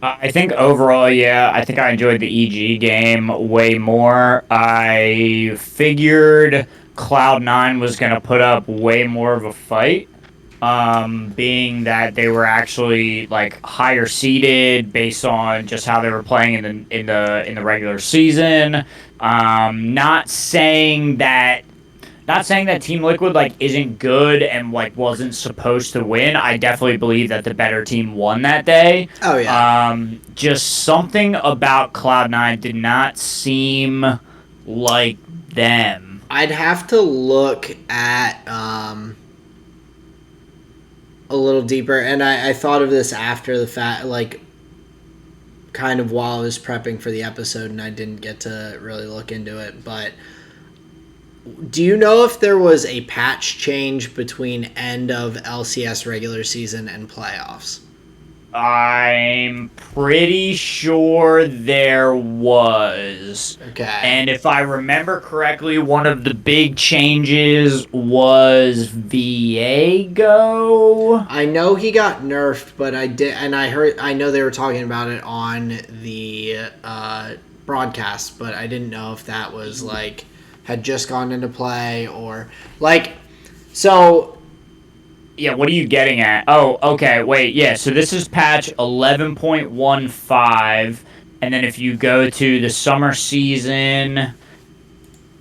I think overall, yeah, I think I enjoyed the EG game way more. I figured Cloud9 was going to put up way more of a fight, being that they were actually like higher seeded based on just how they were playing in the regular season. Not saying that Team Liquid like isn't good and like wasn't supposed to win. I definitely believe that the better team won that day. Oh yeah. Just something about Cloud9 did not seem like them. I'd have to look at a little deeper, and I thought of this after the fact, like kind of while I was prepping for the episode, and I didn't get to really look into it, but do you know if there was a patch change between end of LCS regular season and playoffs? I'm pretty sure there was. Okay. And if I remember correctly, one of the big changes was Viego. I know he got nerfed, but I know they were talking about it on the broadcast, but I didn't know if that was like had just gone into play or like so. Yeah, what are you getting at? Oh, okay, wait, yeah, so this is patch 11.15, and then if you go to the summer season,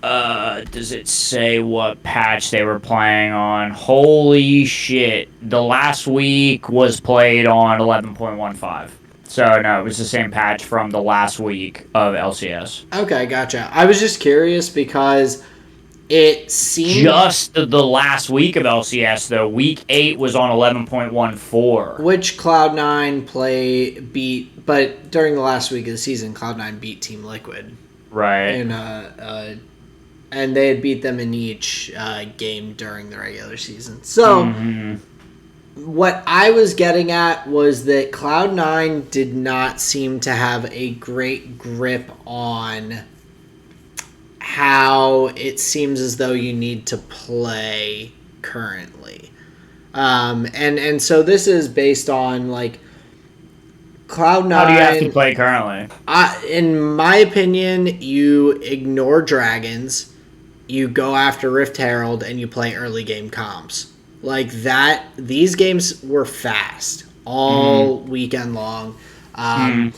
does it say what patch they were playing on? Holy shit, the last week was played on 11.15. So, no, it was the same patch from the last week of LCS. Okay, gotcha. I was just curious because it seemed... Just the last week of LCS, though. Week 8 was on 11.14. Which Cloud9 beat... But during the last week of the season, Cloud9 beat Team Liquid. Right. And they had beat them in each game during the regular season. So... Mm-hmm. What I was getting at was that Cloud9 did not seem to have a great grip on how it seems as though you need to play currently. And so this is based on, like, Cloud9... How do you have to play currently? In my opinion, you ignore dragons, you go after Rift Herald, and you play early game comps. Like that, these games were fast all weekend long. There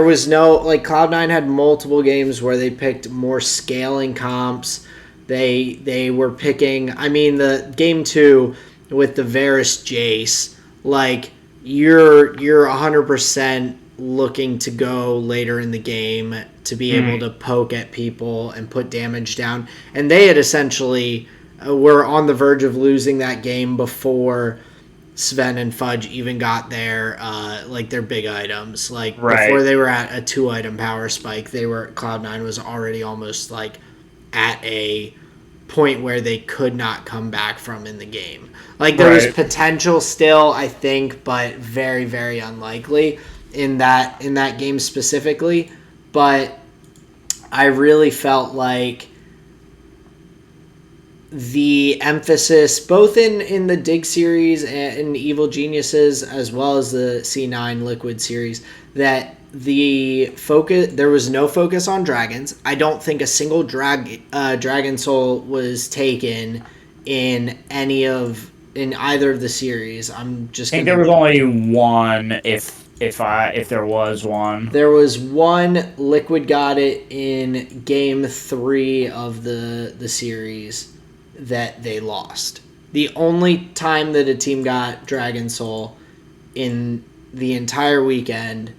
was no, like, Cloud9 had multiple games where they picked more scaling comps. They were picking, I mean, the game 2 with the Varus Jace, like, you're 100% looking to go later in the game to be able to poke at people and put damage down. And they had essentially... were on the verge of losing that game before Sven and Fudge even got their big items. Like, right. Before they were at a 2-item power spike, Cloud9 was already almost like at a point where they could not come back from in the game. Like, there was potential still, I think, but very, very unlikely in that game specifically. But I really felt like the emphasis both in the Dig series and in Evil Geniuses as well as the C9 Liquid series, that there was no focus on dragons. I don't think a single dragon soul was taken in either of the series. I think there was only one, if there was one. There was one. Liquid got it in game 3 of the series that they lost. The only time that a team got Dragon Soul in the entire weekend,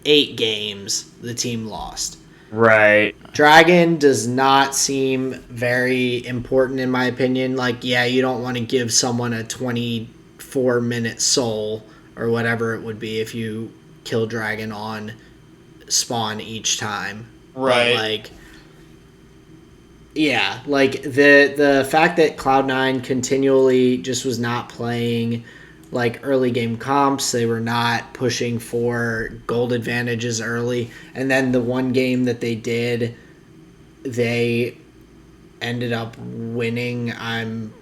8 games, the team lost. Right. Dragon does not seem very important in my opinion. Like, yeah, you don't want to give someone a 24-minute soul or whatever it would be if you kill Dragon on spawn each time. But, Right. like, yeah, like the fact that Cloud9 continually just was not playing like early game comps, they were not pushing for gold advantages early, and then the one game that they did, they ended up winning. I'm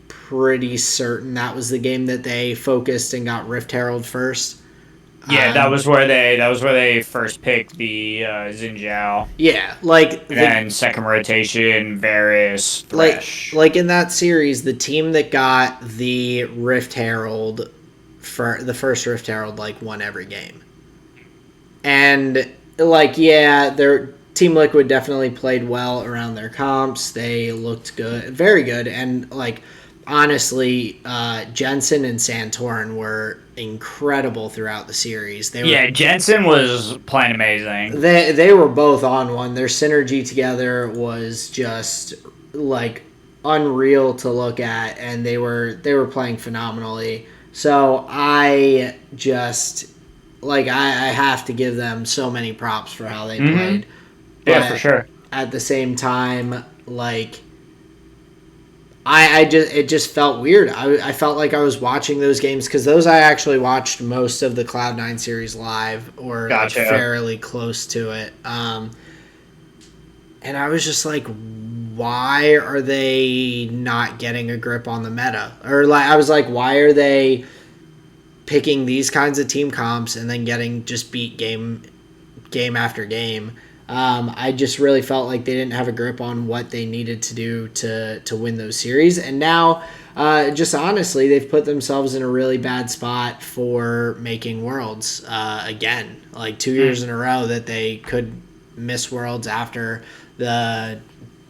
pretty certain that was the game that they focused and got Rift Herald first. Yeah, that was where they first picked the Xinjiao. Yeah, like And then second rotation, Varus, Thresh. like in that series, the team that got the Rift Herald for the first Rift Herald like won every game. And like, yeah, their Team Liquid definitely played well around their comps. They looked good, very good, and like honestly, Jensen and Santorin were incredible throughout the series. Jensen was playing amazing. They were both on one. Their synergy together was just like unreal to look at, and they were playing phenomenally. So I just like I have to give them so many props for how they played. Yeah, for sure. At the same time, like it just felt weird. I felt like I was watching those games because those I actually watched most of the Cloud9 series live or Gotcha. like fairly close to it. And I was just like, why are they not getting a grip on the meta? Or like I was like, why are they picking these kinds of team comps and then getting just beat game after game? I just really felt like they didn't have a grip on what they needed to do to win those series. And now, just honestly, they've put themselves in a really bad spot for making Worlds again. Like 2 years in a row that they could miss Worlds after the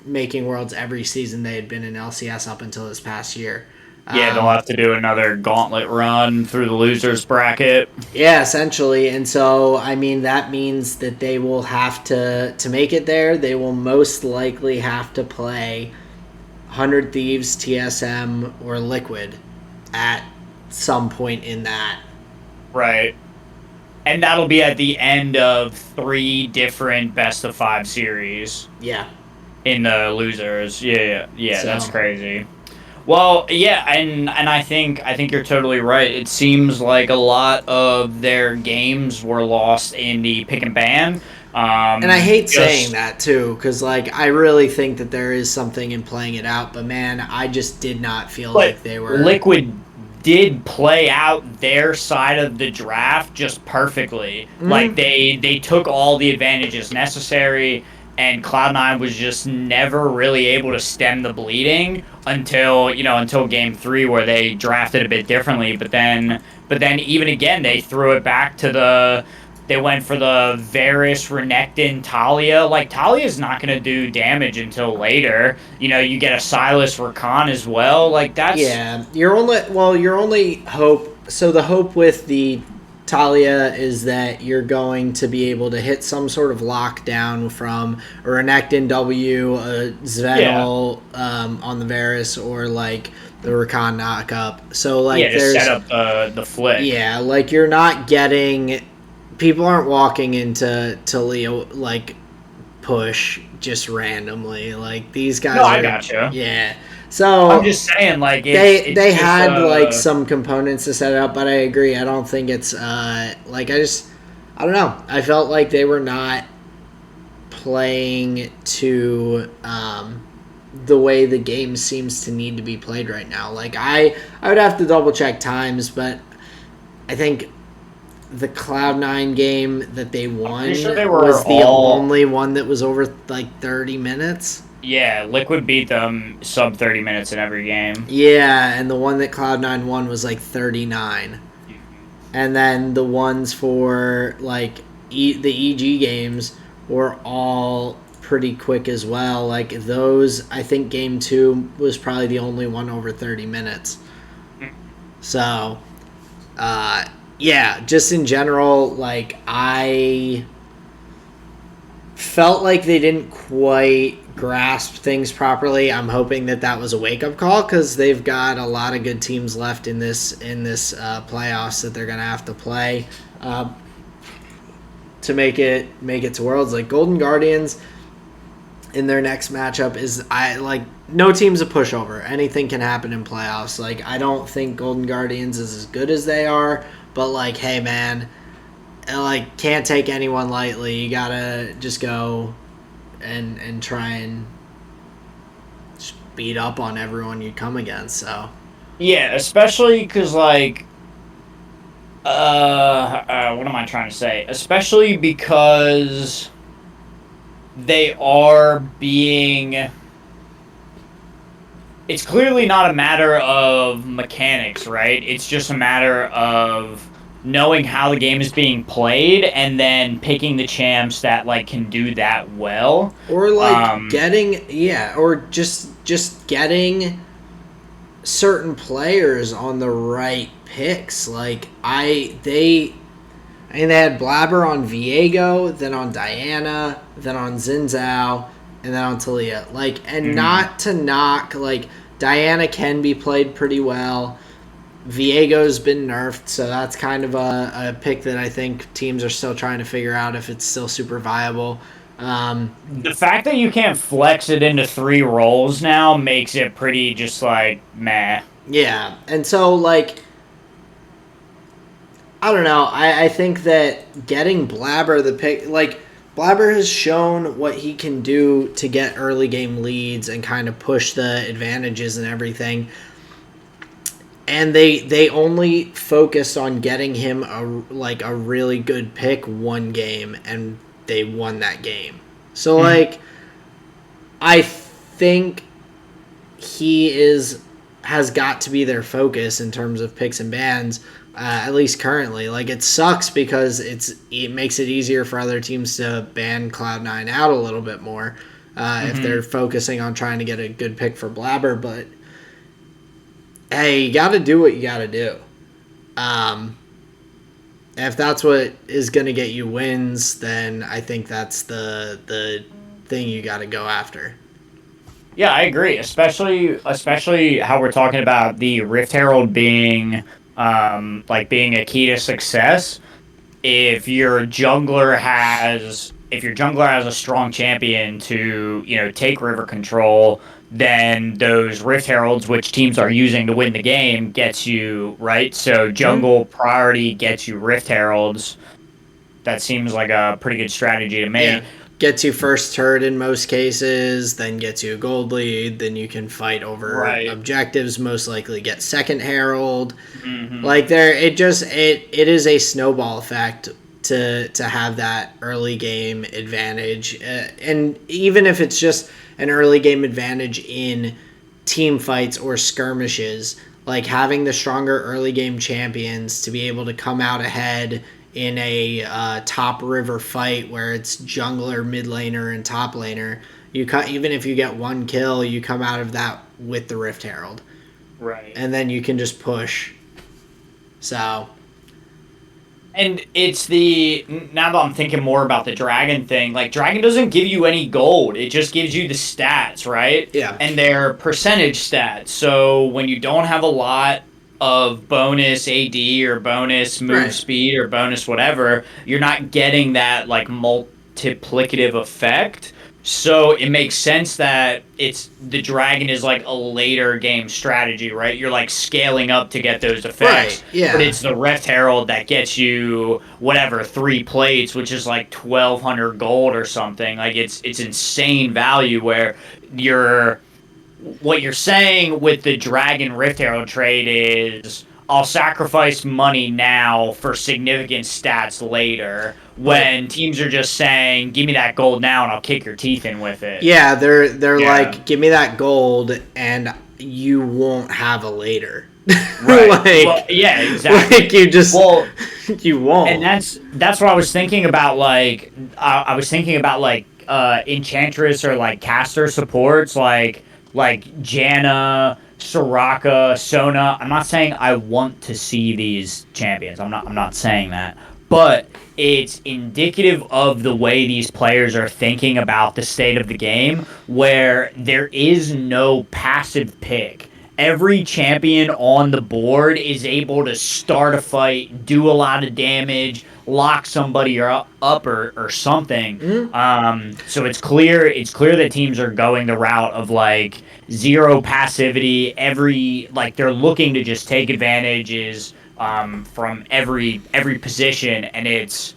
making Worlds every season they had been in LCS up until this past year. Yeah, they'll have to do another gauntlet run through the losers bracket. Yeah, essentially. And so, I mean, that means that they will have to make it there. They will most likely have to play 100 Thieves, TSM, or Liquid at some point in that. Right. And that'll be at the end of 3 different best-of-5 series. Yeah. In the losers. Yeah, So, that's crazy. Well, yeah, and I think you're totally right. It seems like a lot of their games were lost in the pick and ban. And I hate saying that too, because like I really think that there is something in playing it out. But man, I just did not feel like they were. Liquid did play out their side of the draft just perfectly. Mm-hmm. Like they took all the advantages necessary. And Cloud9 was just never really able to stem the bleeding until game 3 where they drafted a bit differently. But then even again they threw it back to they went for the Varus, Renekton, Talia. Like Talia's not going to do damage until later. You get a Silas Rakan as well. Like that's your only hope. So the hope with the Talia is that you're going to be able to hit some sort of lockdown from a Renekton W, a Zvenel on the Varus, or like the Rakan knockup. So like to set up the flick. Yeah, like you're not getting. People aren't walking into Leo like push just randomly. Like these guys. No, I gotcha. Yeah. So I'm just saying, like they had like some components to set it up, but I agree. I don't think it's like I don't know. I felt like they were not playing to the way the game seems to need to be played right now. Like I would have to double check times, but I think the Cloud9 game that they won was the only one that was over like 30 minutes. Yeah, Liquid beat them sub 30 minutes in every game. Yeah, and the one that Cloud9 won was like 39. And then the ones for like the EG games were all pretty quick as well. Like those, I think game 2 was probably the only one over 30 minutes. So, yeah, just in general, like I felt like they didn't quite grasp things properly. I'm hoping that was a wake-up call, because they've got a lot of good teams left in this playoffs that they're going to have to play to make it to Worlds. Like Golden Guardians in their next matchup is no team's a pushover. Anything can happen in playoffs. Like, I don't think Golden Guardians is as good as they are, but like, hey man, like, can't take anyone lightly. You gotta just go and try and just beat up on everyone you come against. So yeah, especially because like what am I trying to say? Especially because they are being... It's clearly not a matter of mechanics, right? It's just a matter of knowing how the game is being played and then picking the champs that like can do that well. Or like just getting certain players on the right picks. Like they had Blabber on Viego, then on Diana, then on Xin, and then on Talia. Like, and not to knock, like, Diana can be played pretty well. Viego's been nerfed, so that's kind of a pick that I think teams are still trying to figure out if it's still super viable. The fact that you can't flex it into 3 roles now makes it pretty just like meh. Yeah, and so like, I don't know. I think that getting Blabber the pick, like, Blabber has shown what he can do to get early game leads and kind of push the advantages and everything. And they only focused on getting him a really good pick one game, and they won that game. So like, I think he has got to be their focus in terms of picks and bans, at least currently. Like, it sucks because it makes it easier for other teams to ban Cloud9 out a little bit more if they're focusing on trying to get a good pick for Blabber, but hey, you got to do what you got to do. If that's what is going to get you wins, then I think that's the thing you got to go after. Yeah, I agree. Especially how we're talking about the Rift Herald being being a key to success. If your jungler has a strong champion to take river control, then those Rift Heralds, which teams are using to win the game, gets you, right? So jungle priority gets you Rift Heralds. That seems like a pretty good strategy to me. Yeah. Gets you first turret in most cases, then gets you a gold lead, then you can fight over objectives, most likely get second herald. Like, it is a snowball effect to have that early game advantage. And even if it's just an early game advantage in team fights or skirmishes, like having the stronger early game champions to be able to come out ahead in a top river fight where it's jungler, mid laner, and top laner, even if you get one kill, you come out of that with the Rift Herald. Right. And then you can just push. So... And it's now that I'm thinking more about the Dragon thing, like, Dragon doesn't give you any gold. It just gives you the stats, right? Yeah. And they're percentage stats. So when you don't have a lot of bonus AD or bonus move speed or bonus whatever, you're not getting that, like, multiplicative effect. So it makes sense that the Dragon is like a later game strategy, right? You're like scaling up to get those effects. Right, yeah. But it's the Rift Herald that gets you 3 plates, which is like 1,200 gold or something. Like, it's insane value where what you're saying with the Dragon Rift Herald trade is, I'll sacrifice money now for significant stats later, when teams are just saying, give me that gold now and I'll kick your teeth in with it. Yeah, they're like, give me that gold and you won't have a later. Right. Yeah, exactly. Like, you won't. And that's what I was thinking about. Like, I was thinking about like Enchantress or like caster supports, like Janna, Soraka, Sona. I'm not saying I want to see these champions. I'm not saying that. but it's indicative of the way these players are thinking about the state of the game, where there is no passive pick. Every champion on the board is able to start a fight, do a lot of damage, lock somebody up or something. So it's clear that teams are going the route of like zero passivity. They're looking to just take advantages from every position, and it's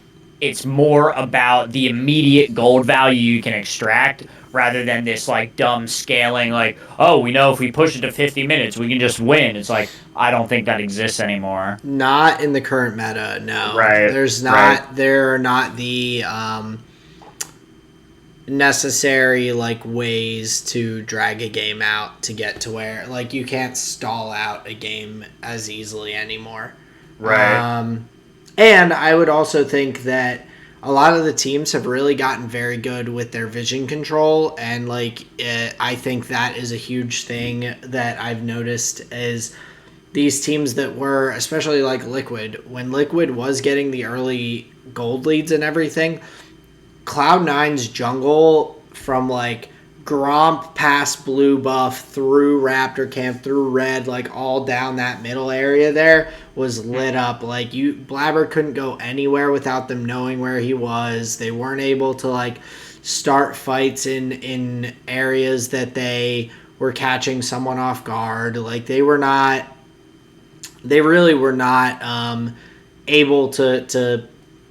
more about the immediate gold value you can extract rather than this like dumb scaling like, oh, we know if we push it to 50 minutes we can just win. It's like, I don't think that exists anymore. Not in the current meta, no. Right. There are not the necessary like ways to drag a game out to get to where like you can't stall out a game as easily anymore. Right. And I would also think that a lot of the teams have really gotten very good with their vision control, and like I think that is a huge thing that I've noticed is these teams that were, especially like Liquid, when Liquid was getting the early gold leads and everything, Cloud9's jungle from like Gromp past blue buff through Raptor camp through red, like all down that middle area there was lit up. Like Blabber couldn't go anywhere without them knowing where he was. They weren't able to like start fights in areas that they were catching someone off guard. Like they really were not able to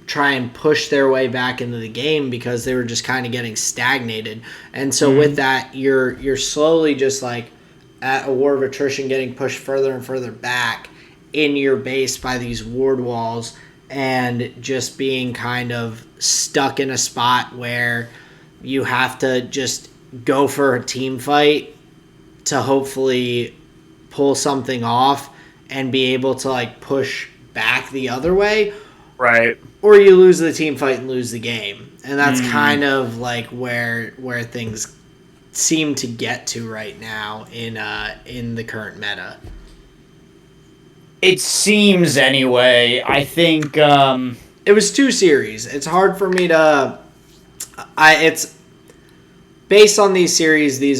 try and push their way back into the game because they were just kind of getting stagnated. And so with that, you're slowly just like at a war of attrition getting pushed further and further back in your base by these ward walls and just being kind of stuck in a spot where you have to just go for a team fight to hopefully pull something off and be able to like push back the other way. Right. Or you lose the team fight and lose the game. And that's kind of like where things seem to get to right now in the current meta. It seems anyway. I think it was 2 series. It's hard for me to it's based on these series, these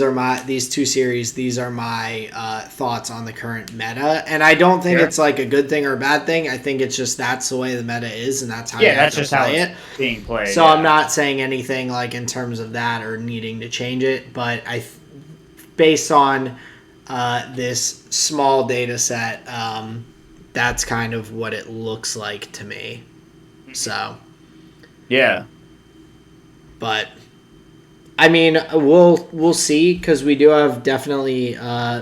2 series, these are my thoughts on the current meta. And I don't think it's like a good thing or a bad thing. I think it's just that's the way the meta is, and that's how you have to play it. Being played. So I'm not saying anything like in terms of that or needing to change it, but based on this small data set, that's kind of what it looks like to me. So yeah, but I mean, we'll see, because we do have definitely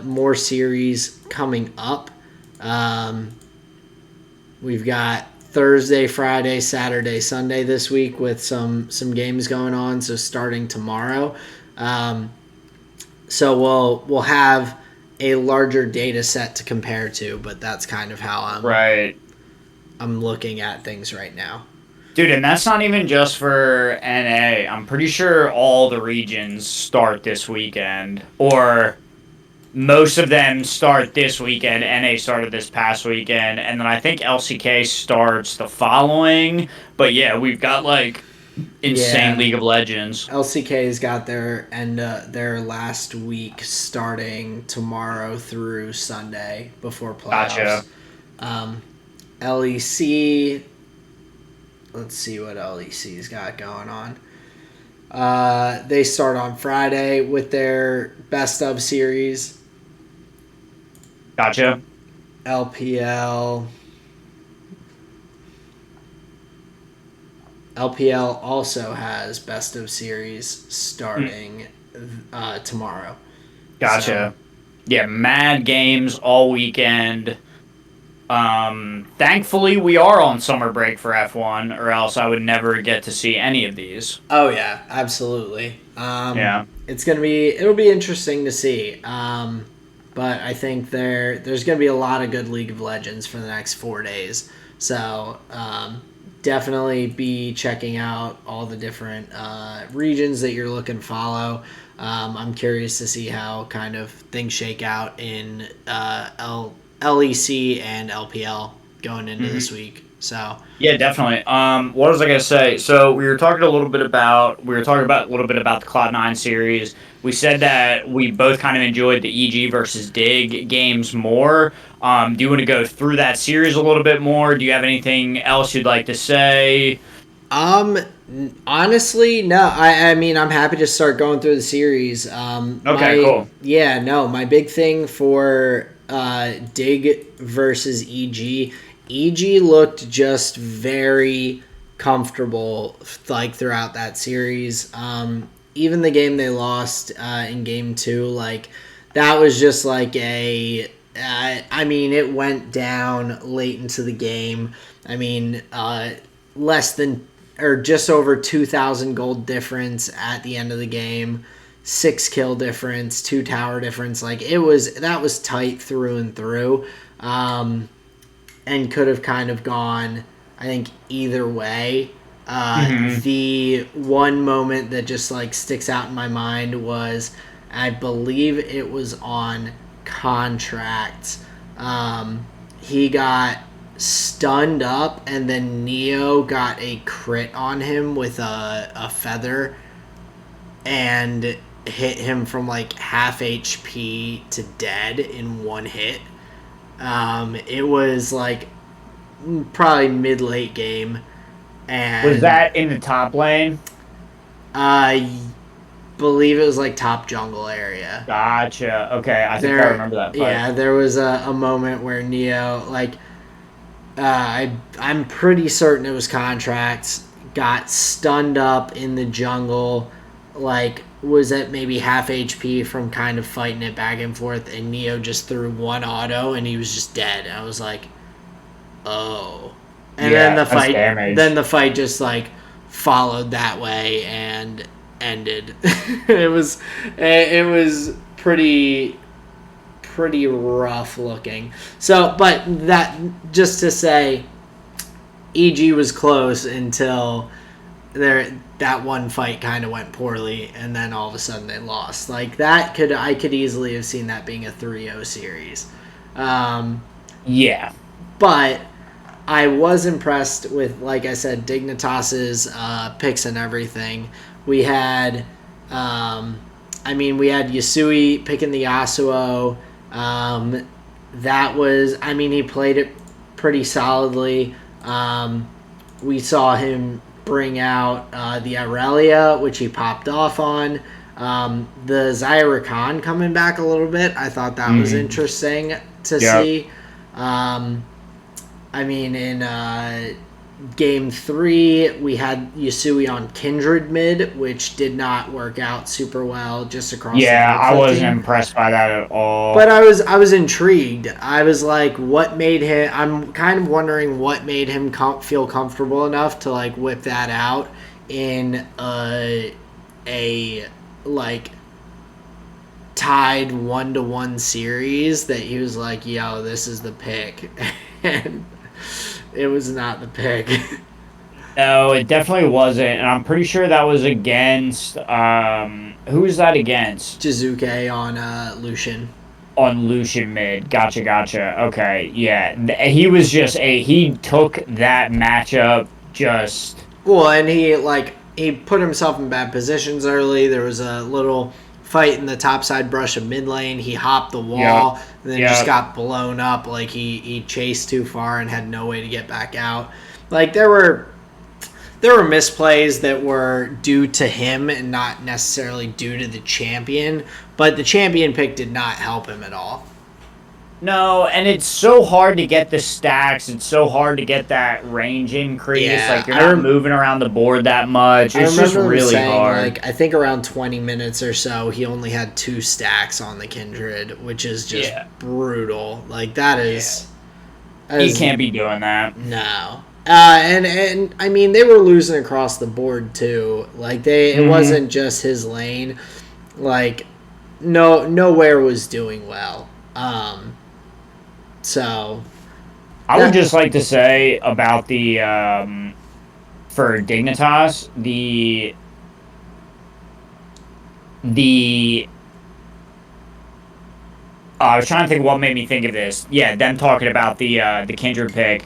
more series coming up. We've got Thursday, Friday, Saturday, Sunday this week with some games going on. So starting tomorrow, so we'll have a larger data set to compare to. But that's kind of how I'm looking at things right now. Dude, and that's not even just for NA. I'm pretty sure all the regions start this weekend, or most of them start this weekend. NA started this past weekend, and then I think LCK starts the following. But yeah, we've got like insane League of Legends. LCK's got their last week starting tomorrow through Sunday before playoffs. Gotcha. LEC. Let's see what LEC's got going on. They start on Friday with their best of series. Gotcha. LPL also has best of series starting tomorrow. Gotcha. So, yeah, mad games all weekend. Thankfully we are on summer break for F1, or else I would never get to see any of these. Oh yeah, absolutely. It'll be interesting to see. But I think there's going to be a lot of good League of Legends for the next 4 days. So, definitely be checking out all the different regions that you're looking to follow. I'm curious to see how kind of things shake out in LEC and LPL going into this week. So Yeah, definitely. What was I gonna say? So we were talking a little bit about the Cloud9 series. We said that we both kind of enjoyed the EG versus Dig games more. Do you want to go through that series a little bit more? Do you have anything else you'd like to say? Um, honestly, no. I mean, I'm happy to start going through the series. Okay, cool. My big thing for Dig versus EG. EG looked just very comfortable like throughout that series. Even the game they lost in game 2, like that was just like I mean, it went down late into the game. I mean, less than or just over 2,000 gold difference at the end of the game, 6 kill difference, 2 tower difference. Like that was tight through and through, and could have kind of gone, I think, either way. The one moment that just like sticks out in my mind was, I believe it was on contracts. He got stunned up, and then Neo got a crit on him with a feather and hit him from like half HP to dead in one hit. It was like probably mid-late game. And Was that in the top lane? I believe it was like top jungle area. Gotcha. Okay, I think I remember that fight. Yeah, there was a moment where Neo, like, I'm pretty certain it was contracts, got stunned up in the jungle, like, was at maybe half HP from kind of fighting it back and forth, and Neo just threw one auto, and he was just dead. I was like, oh. And Yeah, then the that's fight, damage. then the fight just, like, followed that way and ended. it was pretty rough looking. So, but that, just to say, EG was close until that one fight kind of went poorly, and then all of a sudden they lost. Like I could easily have seen that being a 3-0 series. Yeah. But I was impressed with, like I said, Dignitas's picks and everything. We had, we had Yasui picking the Yasuo. That was, he played it pretty solidly. We saw him bring out the Alela, which he popped off on. The Zyra Khan coming back a little bit. I thought that was interesting to see. In game 3, we had Yasui on Kindred mid, which did not work out super well just across the board. Yeah, I wasn't impressed by that at all. But I was intrigued. I was like, what made him... I'm kind of wondering what made him feel comfortable enough to, like, whip that out in a like, tied 1-1 series that he was like, yo, this is the pick. And it was not the pick. No, it definitely wasn't, and I'm pretty sure that was against, who was that against? Jizuke on Lucian. On Lucian mid. Gotcha. Okay, yeah. He took that matchup just... Well, and he put himself in bad positions early. There was a little fight in the topside brush of mid lane. He hopped the wall and then just got blown up. Like he chased too far and had no way to get back out. Like there were misplays that were due to him and not necessarily due to the champion, but the champion pick did not help him at all. No, and it's so hard to get the stacks. It's so hard to get that range increase. Yeah, like, you're not moving around the board that much. It's just really hard. Like, I think around 20 minutes or so, he only had 2 stacks on the Kindred, which is just brutal. Like, that is... He can't be doing that. No. And I mean, they were losing across the board, too. Like, it wasn't just his lane. Like, nowhere was doing well. So, I would just like to say about the for Dignitas, I was trying to think what made me think of this. Yeah, them talking about the Kindred pick.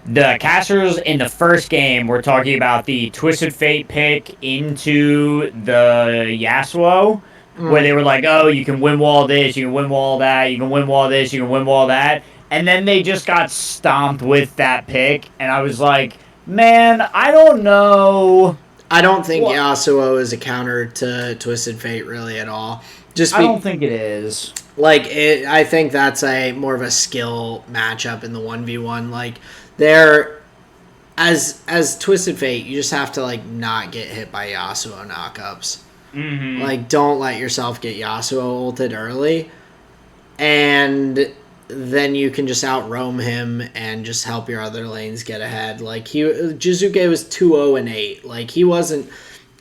the casters in the first game were talking about the Twisted Fate pick into the Yasuo, where they were like, oh, you can win wall this, you can win wall that, you can win wall this, you can win wall that. And then they just got stomped with that pick. And I was like, man, I don't know. I don't think Yasuo is a counter to Twisted Fate really at all. I don't think it is. Like, I think that's a more of a skill matchup in the 1v1. Like, they're as Twisted Fate, you just have to like not get hit by Yasuo knockups. Mm-hmm. Like, don't let yourself get Yasuo ulted early, and then you can just out roam him and just help your other lanes get ahead. Like, Jizuke was 2-0-8. Like, he wasn't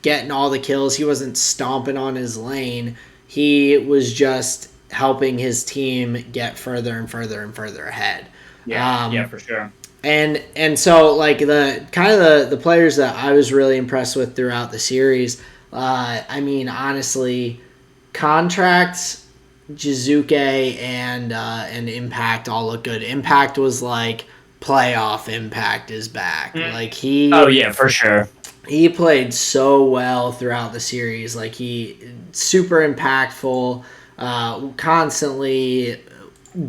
getting all the kills. He wasn't stomping on his lane. He was just helping his team get further and further and further ahead. Yeah, for sure. And so, like, the kind of the players that I was really impressed with throughout the series, I mean, honestly, Contracts, Jizuke, and Impact all look good. Impact was like, playoff Impact is back. Like, Oh, yeah, for sure. He played so well throughout the series. Like, he super impactful, constantly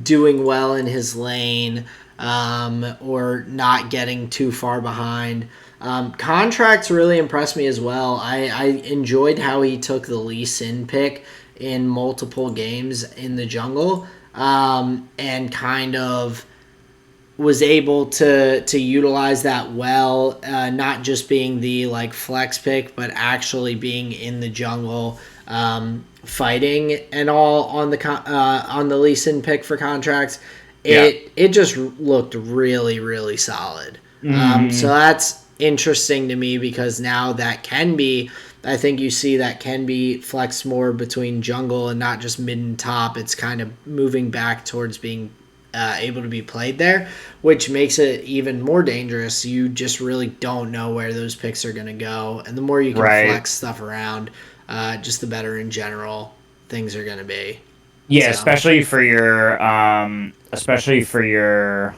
doing well in his lane, or not getting too far behind. Contracts really impressed me as well. I enjoyed how he took the Lee Sin pick in multiple games in the jungle, and kind of was able to utilize that well, not just being the like flex pick, but actually being in the jungle, fighting and all on the Lee Sin pick for Contracts. It just looked really, really solid. So that's interesting to me, because now that can be, I think you see that can be flexed more between jungle and not just mid and top. It's kind of moving back towards being able to be played there, which makes it even more dangerous. You just really don't know where those picks are going to go, and the more you can flex stuff around, just the better in general things are going to be. Yeah, so. especially for your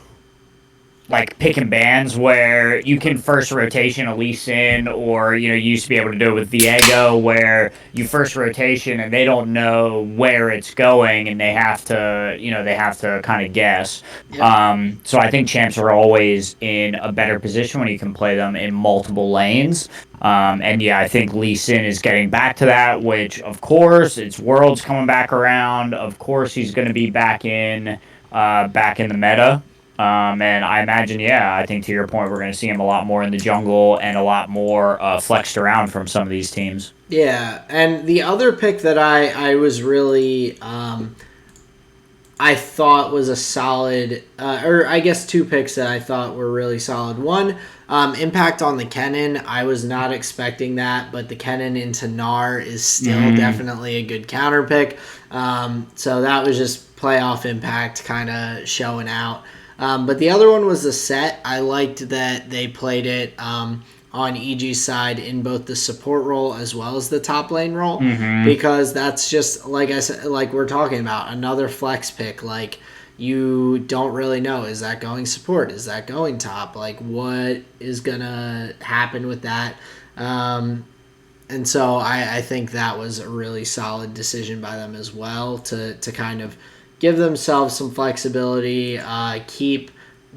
like pick and bans, where you can first rotation a Lee Sin, or you used to be able to do it with Viego, where you first rotation and they don't know where it's going, and they have to kind of guess. Yep. So I think champs are always in a better position when you can play them in multiple lanes. And yeah, I think Lee Sin is getting back to that, which of course it's Worlds coming back around. Of course he's going to be back in the meta. And I imagine, I think to your point, we're going to see him a lot more in the jungle and a lot more flexed around from some of these teams. Yeah, and the other pick that I was really, I thought was a solid, or I guess two picks that I thought were really solid. One, Impact on the Kennen. I was not expecting that, but the Kennen into Gnar is still definitely a good counter pick. So that was just playoff Impact kind of showing out. But the other one was the set. I liked that they played it on EG's side in both the support role as well as the top lane role, because that's just, like I said, like we're talking about, another flex pick. Like, you don't really know, is that going support? Is that going top? Like, what is going to happen with that? And so I think that was a really solid decision by them as well, to kind of give themselves some flexibility, keep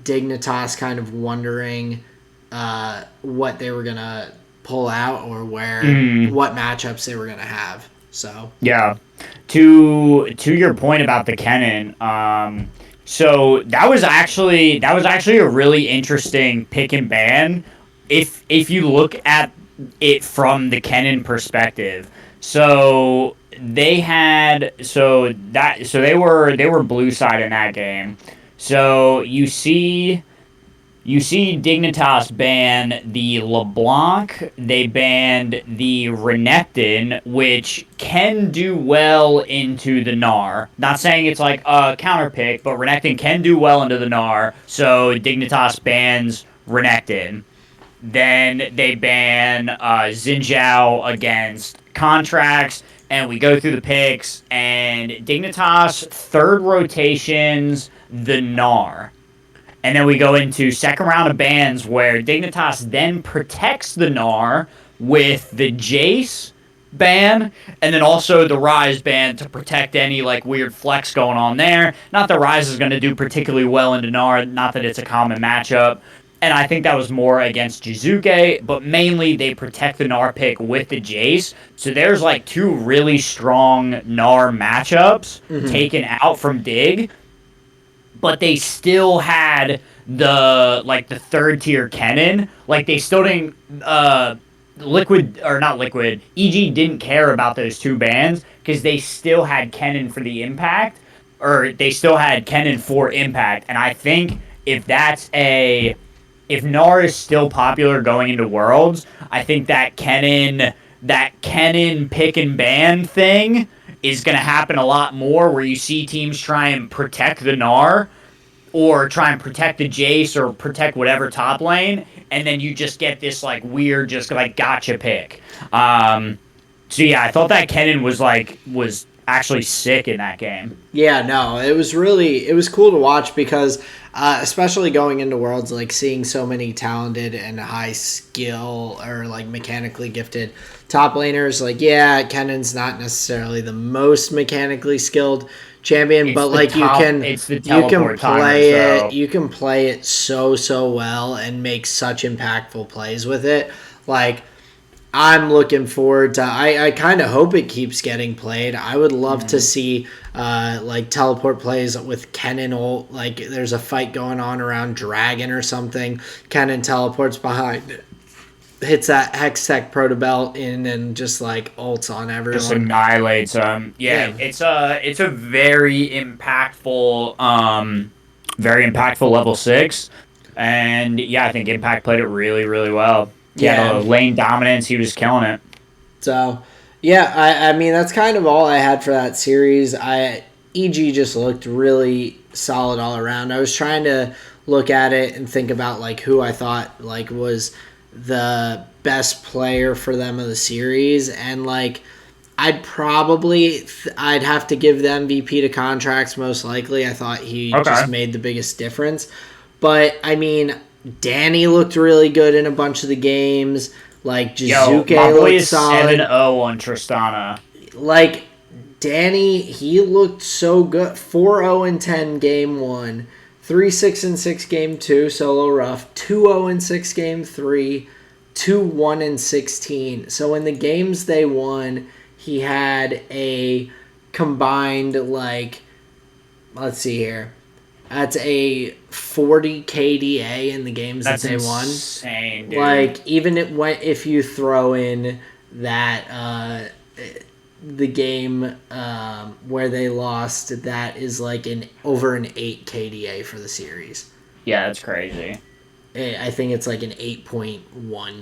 Dignitas kind of wondering what they were going to pull out, or what matchups they were going to have. So yeah, to your point about the Kennen, so that was actually a really interesting pick and ban if you look at it from the Kennen perspective. So they were blue side in that game. So you see Dignitas ban the LeBlanc. They banned the Renekton, which can do well into the Gnar. Not saying it's like a counter pick, but Renekton can do well into the Gnar. So Dignitas bans Renekton. Then they ban Xin Zhao against Contracts, and we go through the picks, and Dignitas third rotations the Gnar. And then we go into second round of bans where Dignitas then protects the Gnar with the Jace ban, and then also the Rise ban to protect any like weird flex going on there. Not that Rise is going to do particularly well into Gnar, not that it's a common matchup. And I think that was more against Jizuke, but mainly they protect the Gnar pick with the Jace. So there's like two really strong Gnar matchups taken out from Dig, but they still had the third tier Kennen. Like they still didn't EG didn't care about those two bans because they still had Kennen for the impact, or they still had Kennen for impact. And I think if Gnar is still popular going into Worlds, I think that Kennen pick and ban thing is going to happen a lot more, where you see teams try and protect the Gnar or try and protect the Jace or protect whatever top lane, and then you just get this like weird just like gotcha pick. So yeah, I thought that Kennen was actually sick in that game. Yeah, no, it was cool to watch because especially going into Worlds, like seeing so many talented and high skill or like mechanically gifted top laners. Like, yeah, Kennen's not necessarily the most mechanically skilled champion, but like you can play it so well and make such impactful plays with it. Like, I'm looking forward to. I kind of hope it keeps getting played. I would love to see like teleport plays with Kennen ult. Like there's a fight going on around Dragon or something. Kennen teleports behind, hits that Hextech Protobelt in, and just like ults on everyone. Just annihilates them. Yeah, it's a very impactful level 6, and yeah, I think Impact played it really, really well. Yeah, lane dominance, he was killing it. So, yeah, I mean, that's kind of all I had for that series. EG just looked really solid all around. I was trying to look at it and think about, like, who I thought, like, was the best player for them of the series. And, like, I'd have to give the MVP to Contracts most likely. I thought he just made the biggest difference. But, I mean, Danny looked really good in a bunch of the games. Like, Jizuke looked solid. 7-0 on Tristana. Like, Danny, he looked so good. 4-0-10 game 1. 3-6-6 game 2, solo rough. 2-0-6 game 3. 2-1-16. So in the games they won, he had a combined, like, let's see here. That's a 40 KDA in the games that they won. Insane, dude. Like, even if you throw in that the game where they lost, that is like over an 8 KDA for the series. Yeah, that's crazy. I think it's like an 8.1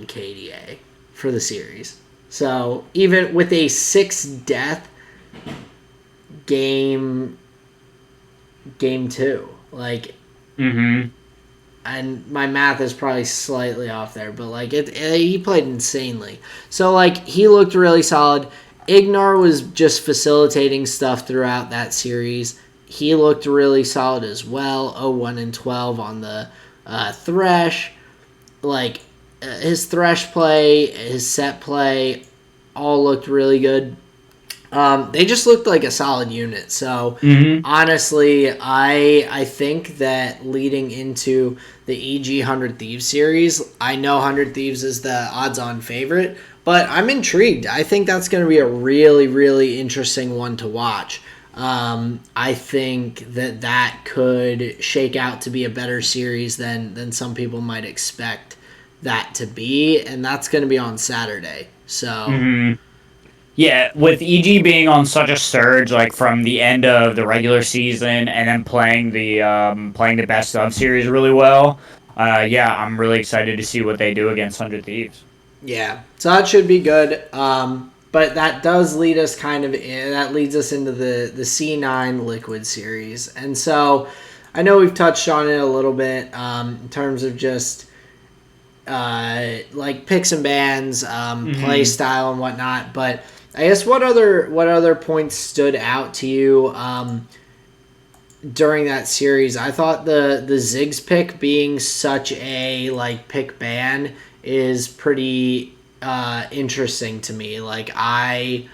KDA for the series. So even with a 6 death game 2. Like, and my math is probably slightly off there, but like he played insanely. So like he looked really solid. Ignar was just facilitating stuff throughout that series. He looked really solid as well. 0-1-12 on the Thresh. Like his Thresh play, his set play, all looked really good. They just looked like a solid unit. So, honestly, I think that leading into the EG 100 Thieves series, I know 100 Thieves is the odds-on favorite, but I'm intrigued. I think that's going to be a really, really interesting one to watch. I think that could shake out to be a better series than some people might expect that to be, and that's going to be on Saturday. So... Yeah, with EG being on such a surge, like from the end of the regular season and then playing the best of series really well, yeah, I'm really excited to see what they do against 100 Thieves. Yeah, so that should be good. But that does lead us into the C9 Liquid series, and so I know we've touched on it a little bit in terms of just like picks and bans, play style and whatnot, but. I guess what other points stood out to you during that series. I thought the Ziggs pick being such a like pick ban is pretty interesting to me. Like I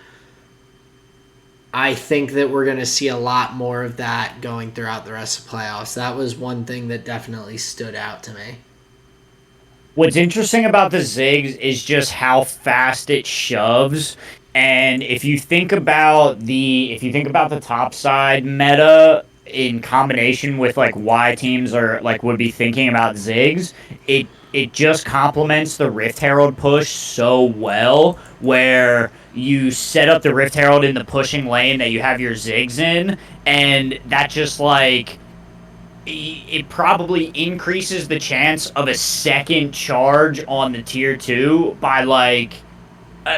think that we're going to see a lot more of that going throughout the rest of playoffs. That was one thing that definitely stood out to me. What's interesting about the Ziggs is just how fast it shoves. And if you think about the top side meta in combination with like why teams are like would be thinking about Ziggs, it just complements the Rift Herald push so well, where you set up the Rift Herald in the pushing lane that you have your Ziggs in, and that just like it probably increases the chance of a second charge on the tier 2 by like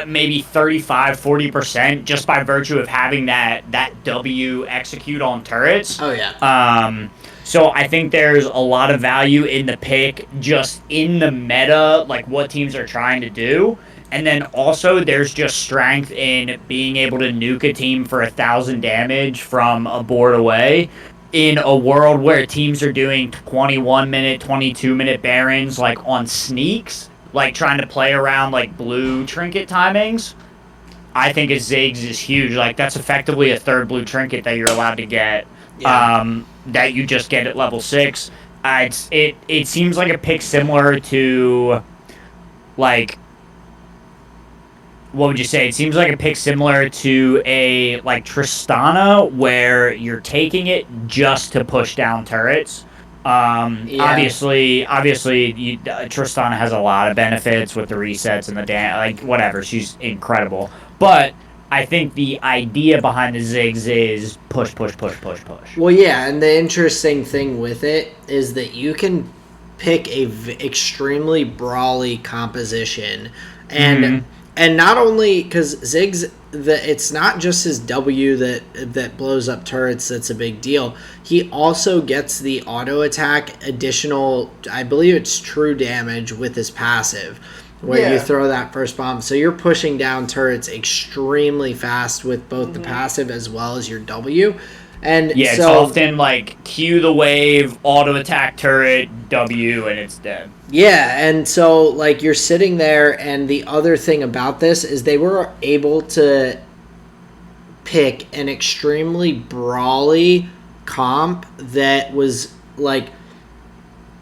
maybe 35-40% just by virtue of having that W execute on turrets. Oh yeah. So I think there's a lot of value in the pick just in the meta, like what teams are trying to do. And then also there's just strength in being able to nuke a team for 1,000 damage from a board away in a world where teams are doing 21-minute, 22-minute Barons like on sneaks, like trying to play around like blue trinket timings. I think a Ziggs is huge. Like that's effectively a third blue trinket that you're allowed to get. Yeah. That you just get at level 6. It seems like a pick similar to like, what would you say? It seems like a pick similar to a like Tristana, where you're taking it just to push down turrets. Yeah. Obviously, Tristana has a lot of benefits with the resets and the like whatever. She's incredible, but I think the idea behind the Ziggs is push. Well, yeah, and the interesting thing with it is that you can pick a extremely brawly composition, and and not only because Ziggs, it's not just his W that blows up turrets that's a big deal. He also gets the auto attack additional, I believe it's true damage with his passive, where you throw that first bomb. So you're pushing down turrets extremely fast with both the passive as well as your W. And yeah, so, it's often like Q the wave, auto attack turret, W, and it's dead. Yeah, and so like you're sitting there, and the other thing about this is they were able to pick an extremely brawly comp that was like,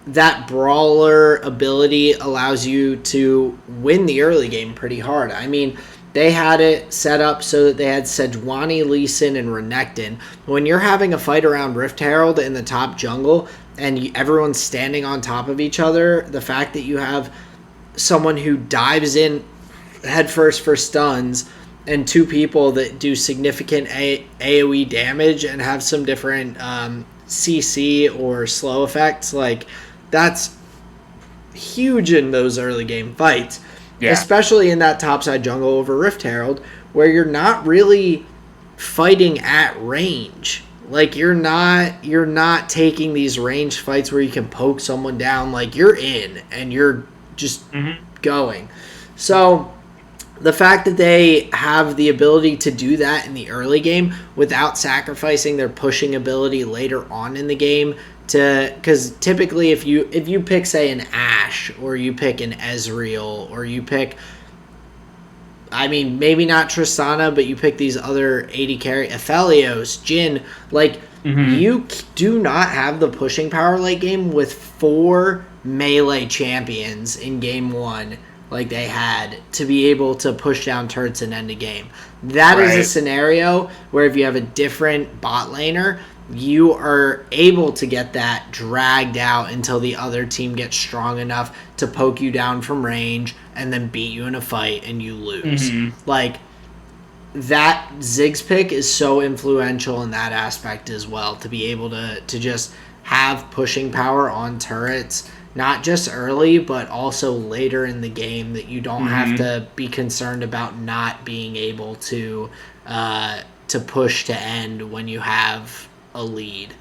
that brawler ability allows you to win the early game pretty hard. I mean, they had it set up so that they had Sejuani, Lee Sin, and Renekton. When you're having a fight around Rift Herald in the top jungle and everyone's standing on top of each other, the fact that you have someone who dives in headfirst for stuns and two people that do significant AoE damage and have some different CC or slow effects, like that's huge in those early game fights. Yeah. Especially in that topside jungle over Rift Herald, where you're not really fighting at range. Like you're not taking these range fights where you can poke someone down. Like you're in and you're just going. So the fact that they have the ability to do that in the early game without sacrificing their pushing ability later on in the game, because typically if you pick, say, an Ashe, or you pick an Ezreal, or you pick, I mean, maybe not Tristana, but you pick these other 80 carry, Aphelios, Jhin, like, you do not have the pushing power late game with 4 melee champions in game 1 like they had to be able to push down turrets and end a game. That is a scenario where if you have a different bot laner, you are able to get that dragged out until the other team gets strong enough to poke you down from range and then beat you in a fight and you lose. Like, that Ziggs pick is so influential in that aspect as well, to be able to just have pushing power on turrets, not just early, but also later in the game, that you don't have to be concerned about not being able to push to end when you have a lead.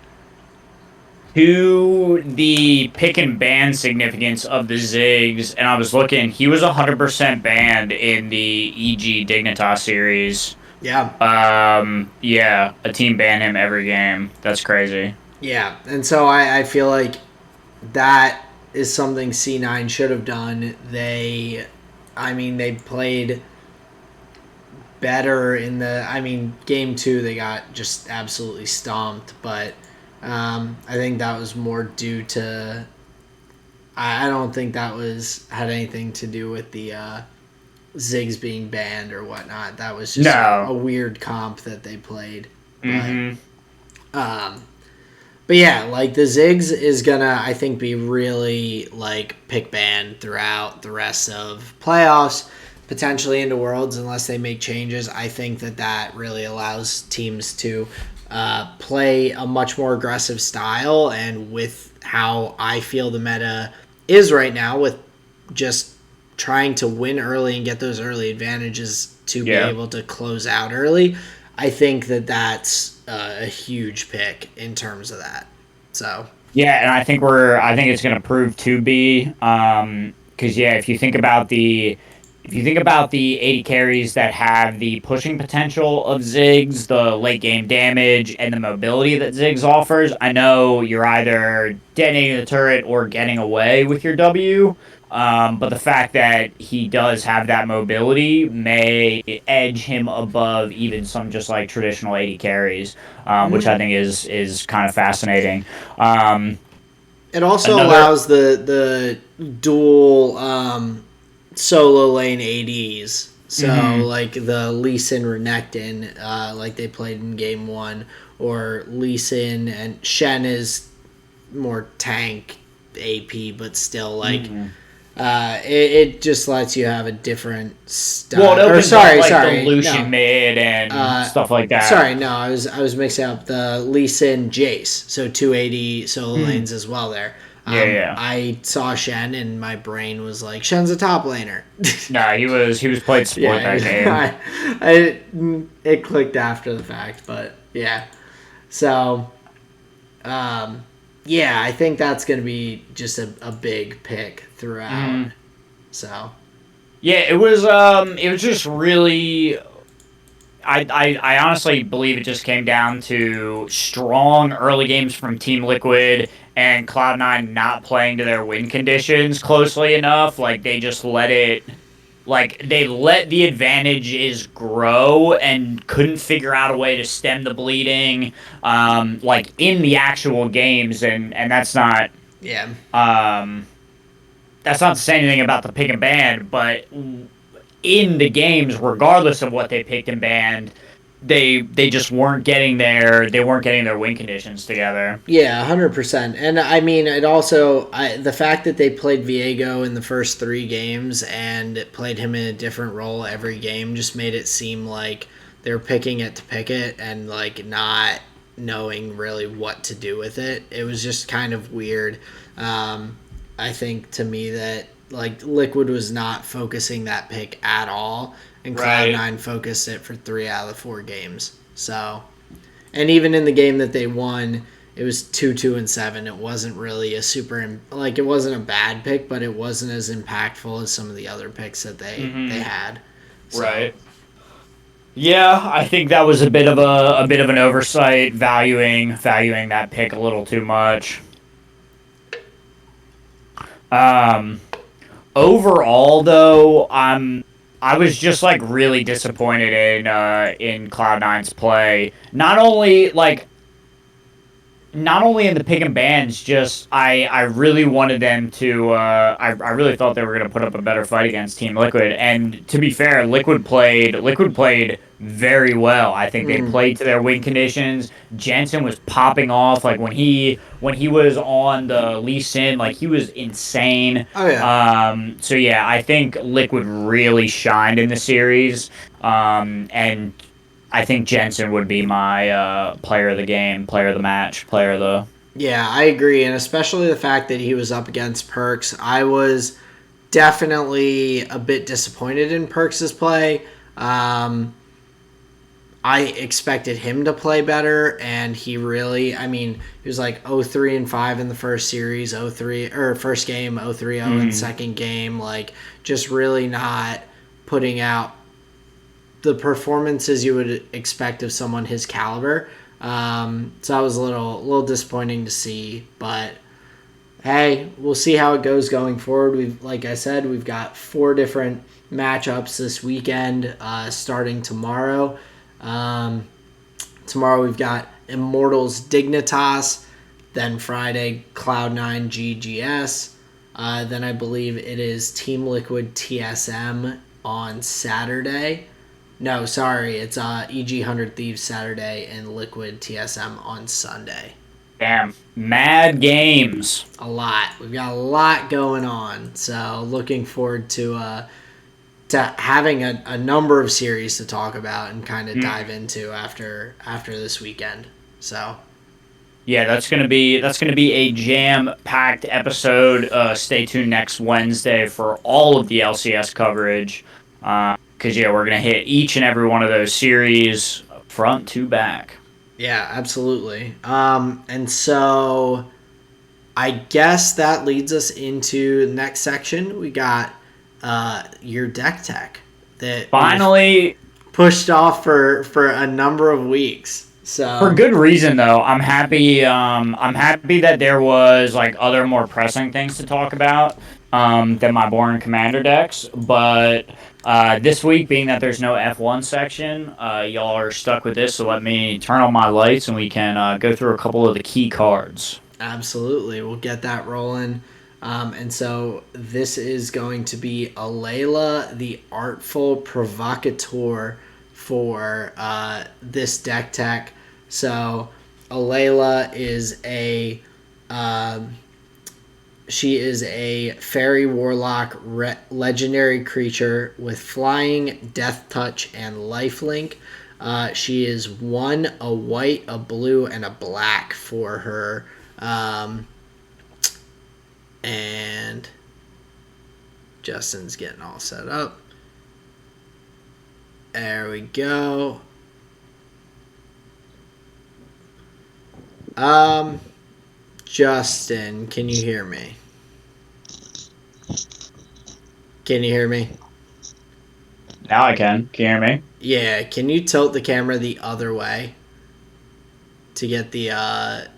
To the pick and ban significance of the Ziggs, and I was looking, he was 100% banned in the EG Dignitas series. Yeah. Yeah, a team ban him every game. That's crazy. Yeah. And so I feel like that is something C9 should have done. They played better in game 2 they got just absolutely stomped, but I think that was more due to, I don't think that had anything to do with the Ziggs being banned or whatnot. That was just No. a weird comp that they played. Mm-hmm. But yeah, like the Ziggs is gonna, I think, be really like pick ban throughout the rest of playoffs, potentially into Worlds, unless they make changes. I think that really allows teams to play a much more aggressive style, and with how I feel the meta is right now, with just trying to win early and get those early advantages to be able to close out early, I think that's a huge pick in terms of that. So yeah, and I think it's going to prove to be because if you think about the 80 carries that have the pushing potential of Ziggs, the late game damage, and the mobility that Ziggs offers, I know you're either detonating the turret or getting away with your W. But the fact that he does have that mobility may edge him above even some just like traditional 80 carries, which I think is kind of fascinating. It also allows the dual solo lane ADs. So like the Lee Sin Renekton, like they played in game 1, or Lee Sin and Shen is more tank AP, but still like it just lets you have a different style. Well, it opens up, the Lucian mid and stuff like that. Sorry, no, I was mixing up the Lee Sin Jace, so 280 solo lanes as well there. I saw Shen and my brain was like, Shen's a top laner. No, he was played support that game. It clicked after the fact, but yeah. So, I think that's going to be just a big pick throughout. So, yeah, it was just really. I honestly believe it just came down to strong early games from Team Liquid and Cloud9 not playing to their win conditions closely enough. Like they just let it. Like they let the advantages grow and couldn't figure out a way to stem the bleeding, like in the actual games, and that's not. Yeah. That's not to say anything about the pick and ban, but in the games, regardless of what they picked and banned, they just weren't getting their win conditions together. Yeah, 100%. And I mean, it also the fact that they played Viego in the first 3 games and played him in a different role every game just made it seem like they were picking it to pick it and like not knowing really what to do with it. It was just kind of weird. I think to me that like Liquid was not focusing that pick at all, and Cloud9 focused it for 3 out of the 4 games. So, and even in the game that they won, it was 2-2-7. It wasn't really a it wasn't a bad pick, but it wasn't as impactful as some of the other picks that they had. So. Right. Yeah, I think that was a bit of an oversight, valuing that pick a little too much. Overall, though, I was just like really disappointed in Cloud9's play. Not only in the pick and bans, just I really wanted them to. I really thought they were going to put up a better fight against Team Liquid. And to be fair, Liquid played very well. I think they played to their win conditions. Jensen was popping off like when he was on the Lee Sin, like he was insane. Oh yeah. So yeah, I think Liquid really shined in the series. And I think Jensen would be my player of the game, player of the match, player of the... Yeah, I agree, and especially the fact that he was up against Perks. I was definitely a bit disappointed in Perks' play. I expected him to play better, and he really, he was like 0-3-5 in the first series, first game, 0-3-0 in the second game, like just really not putting out the performances you would expect of someone his caliber. So that was a little disappointing to see, but hey, we'll see how it goes going forward. Like I said, we've got 4 different matchups this weekend, starting tomorrow. Tomorrow we've got Immortals Dignitas, then Friday Cloud9 GGS. Then I believe it is Team Liquid TSM on Saturday. No, sorry, it's EG 100 Thieves Saturday and Liquid TSM on Sunday. Damn, mad games. A lot. We've got a lot going on, so looking forward to having a number of series to talk about and kind of dive into after this weekend. So. Yeah, that's gonna be a jam-packed episode. Stay tuned next Wednesday for all of the LCS coverage. Because we're gonna hit each and every one of those series front to back. Yeah, absolutely. And so I guess that leads us into the next section. We got your deck tech that finally pushed off for a number of weeks. So for good reason, though. I'm happy that there was like other more pressing things to talk about than my boring commander decks. But this week, being that there's no F1 section, y'all are stuck with this. So let me turn on my lights and we can go through a couple of the key cards. Absolutely, we'll get that rolling. And so this is going to be Alela, the Artful Provacateur, for this deck tech. So Alela is she is a fairy warlock legendary creature with flying, death touch, and lifelink. She is 1, a white, a blue, and a black for her. And Justin's getting all set up. There we go. Justin, can you hear me? Can you hear me? Now I can. Can you hear me? Yeah, can you tilt the camera the other way to get the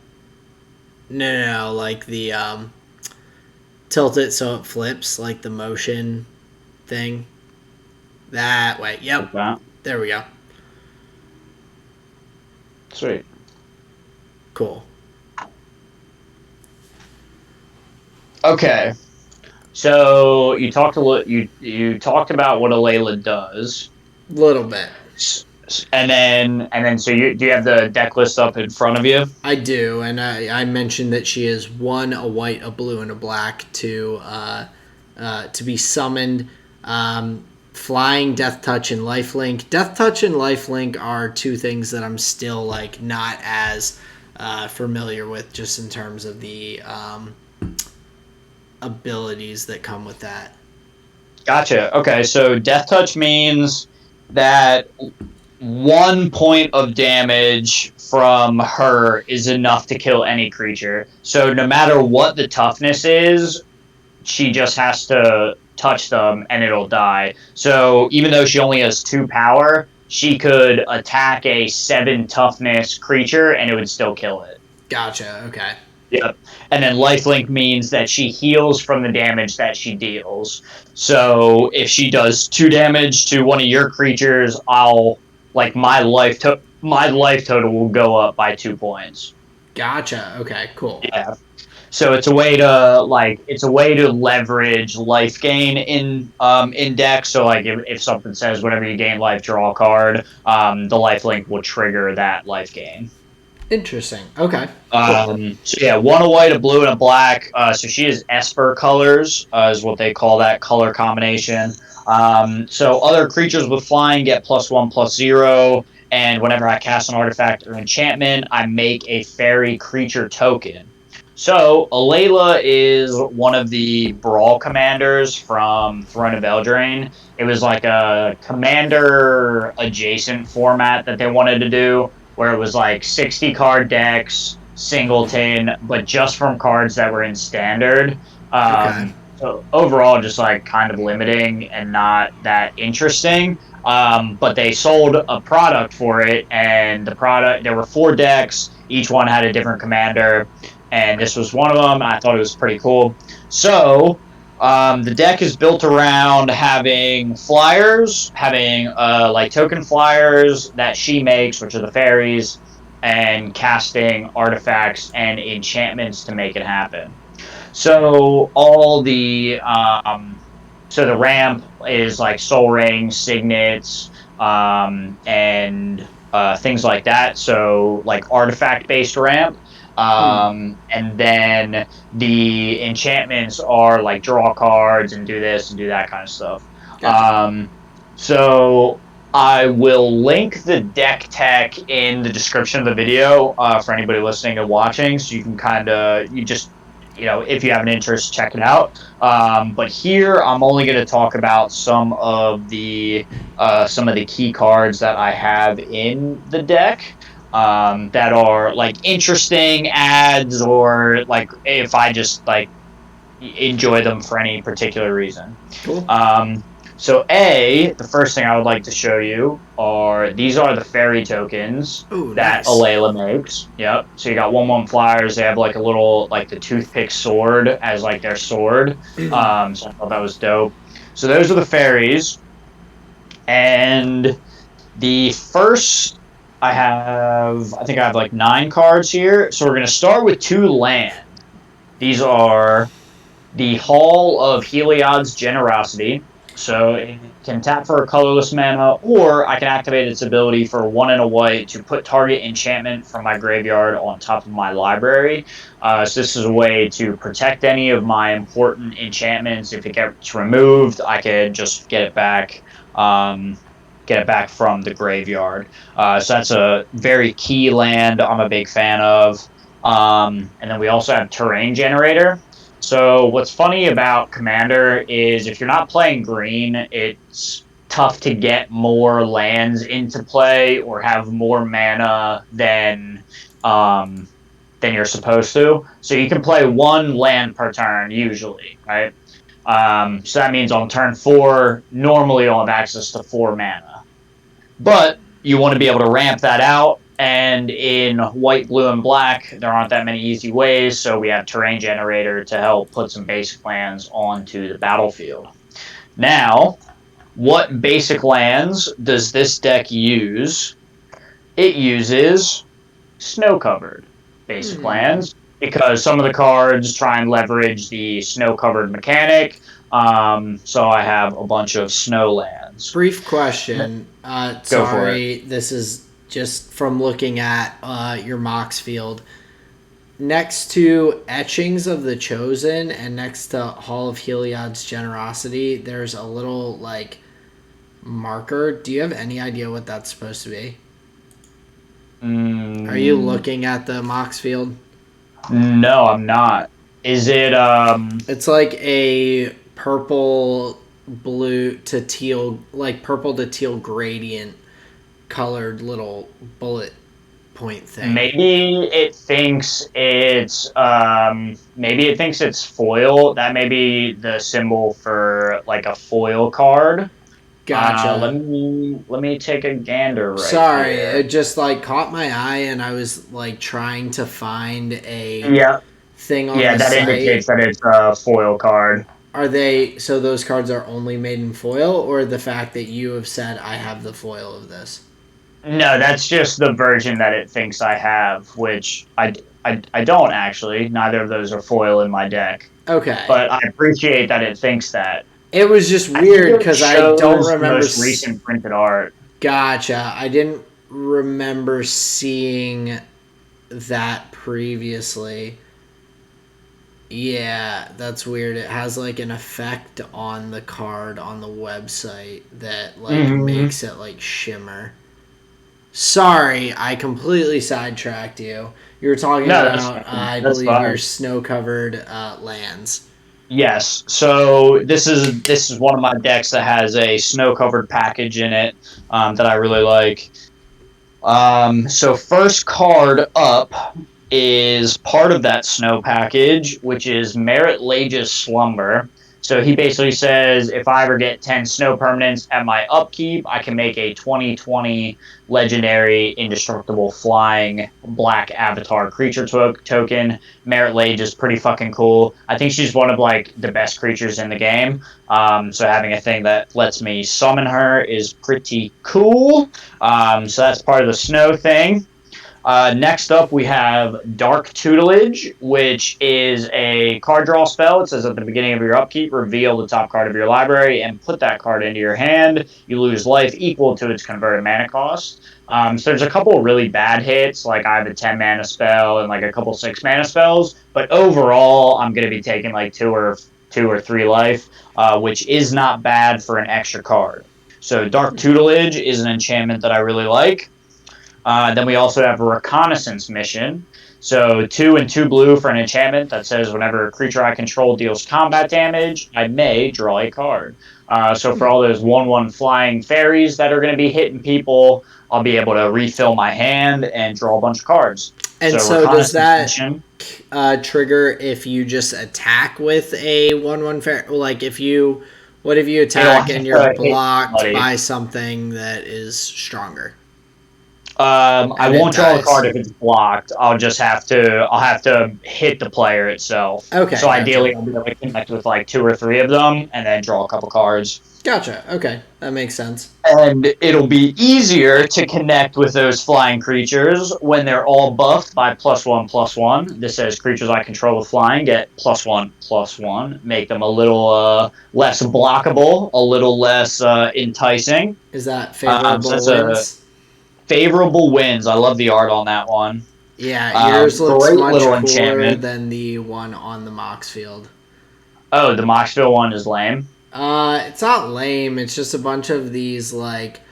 no, like the tilt it so it flips, like the motion thing. That way. Yep. Like that. There we go. Sweet. Cool. Okay. So you talked about what Alela does. Little bit. And then so do you have the deck list up in front of you? I do, and I mentioned that she is 1, a white, a blue, and a black to be summoned. Flying, death touch, and lifelink. Death touch and lifelink are 2 things that I'm still like not as familiar with, just in terms of the abilities that come with that. Gotcha. Okay, so death touch means that 1 point of damage from her is enough to kill any creature. So no matter what the toughness is, she just has to touch them and it'll die. So even though she only has 2 power, she could attack a 7 toughness creature and it would still kill it. Gotcha. Okay. Yep. And then lifelink means that she heals from the damage that she deals. So if she does 2 damage to one of your creatures, my life total will go up by 2 points. Gotcha. Okay, cool. Yeah. So it's a way to leverage life gain in decks. So like if something says whenever you gain life, draw a card, the lifelink will trigger that life gain. Interesting. Okay. So yeah, 1, a white, a blue, and a black. So she is Esper colors, is what they call that color combination. So other creatures with flying get +1/+0, and whenever I cast an artifact or enchantment, I make a fairy creature token. So Alela is one of the Brawl commanders from Throne of Eldraine. It was like a commander adjacent format that they wanted to do, where it was like 60 card decks, singleton, but just from cards that were in standard. Okay. So overall, just like kind of limiting and not that interesting. But they sold a product for it, and there were 4 decks. Each one had a different commander, and this was one of them. I thought it was pretty cool. So the deck is built around having flyers, having like token flyers that she makes, which are the fairies, and casting artifacts and enchantments to make it happen. So so the ramp is like soul rings, signets, and things like that. So like artifact based ramp. And then the enchantments are like draw cards and do this and do that kind of stuff. Gotcha. So I will link the deck tech in the description of the video for anybody listening and watching, so you can if you have an interest, check it out. But here, I'm only going to talk about some of the key cards that I have in the deck that are like interesting ads, or like if I just like enjoy them for any particular reason. Cool. So the first thing I would like to show you these are the fairy tokens that nice. Alela makes. Yep. So you got 1/1 flyers. They have like a little like the toothpick sword as like their sword. So I thought that was dope. So those are the fairies. And the first I think I have like 9 cards here. So we're gonna start with 2 land. These are the Hall of Heliod's Generosity. So it can tap for a colorless mana, or I can activate its ability for 1 and a white to put target enchantment from my graveyard on top of my library. So this is a way to protect any of my important enchantments. If it gets removed, I could just get it back from the graveyard. So that's a very key land I'm a big fan of. And then we also have Terrain Generator. So what's funny about Commander is if you're not playing green, it's tough to get more lands into play or have more mana than you're supposed to. So you can play 1 land per turn usually, right? So that means on turn 4, normally you'll have access to 4 mana. But you want to be able to ramp that out. And in white, blue, and black, there aren't that many easy ways, so we have Terrain Generator to help put some basic lands onto the battlefield. Now, what basic lands does this deck use? It uses snow-covered basic lands, because some of the cards try and leverage the snow-covered mechanic, so I have a bunch of snow lands. Brief question. Go for it. This is just from looking at your Mox field. Next to Etchings of the Chosen and next to Hall of Heliod's Generosity, there's a little like marker. Do you have any idea what that's supposed to be? Are you looking at the Mox field? No, I'm not. Is it It's like a purple blue to teal, like purple to teal gradient colored little bullet point thing. Maybe it thinks it's foil. That may be the symbol for like a foil card. Gotcha. Let me take a gander right Sorry, here. it just like caught my eye and I was like trying to find a thing on the that site. indicates that it's a foil card. So those cards are only made in foil, or the fact that you have said I have the foil of this? No, that's just the version that it thinks I have, which I don't actually. Neither of those are foil in my deck. Okay. But I appreciate that it thinks that. It was just weird because I don't remember most recent printed art. Gotcha. I didn't remember seeing that previously. Yeah, that's weird. It has like an effect on the card on the website that like makes it like shimmer. Sorry, I completely sidetracked you. You were talking about, I believe, your snow-covered lands. Yes. So this is one of my decks that has a snow-covered package in it that I really like. So first card up is part of that snow package, which is Merit Lage's Slumber. So he basically says if I ever get 10 snow permanents at my upkeep, I can make a 2020 legendary indestructible flying black avatar creature token. Merit Lage is pretty fucking cool. I think she's one of like the best creatures in the game. So having a thing that lets me summon her is pretty cool. So that's part of the snow thing. Next up, we have Dark Tutelage, which is a card draw spell. It says at the beginning of your upkeep, reveal the top card of your library and put that card into your hand. You lose life equal to its converted mana cost. So there's a couple of really bad hits, like I have a 10 mana spell and like a couple 6 mana spells. But overall, I'm going to be taking like 2 or 3 life, which is not bad for an extra card. So Dark Tutelage is an enchantment that I really like. Then we also have a Reconnaissance Mission. So 2 and 2 blue for an enchantment that says whenever a creature I control deals combat damage, I may draw a card. So for all those 1/1 flying fairies that are going to be hitting people, I'll be able to refill my hand and draw a bunch of cards. And so does that trigger if you just attack with a 1/1 fairy? Like what if you attack and you're blocked by something that is stronger? I won't draw a card if it's blocked. I'll have to hit the player itself. Okay. So ideally, I'll be able to connect with like 2 or 3 of them, and then draw a couple cards. Gotcha. Okay, that makes sense. And it'll be easier to connect with those flying creatures when they're all buffed by +1/+1. This says creatures I control with flying get +1/+1. Make them a little less blockable, a little less enticing. Is that favorable wins? Favorable wins. I love the art on that one. Yeah, yours looks much cooler than the one on the Mox field. Oh, the Mox field one is lame? It's not lame. It's just a bunch of these, like,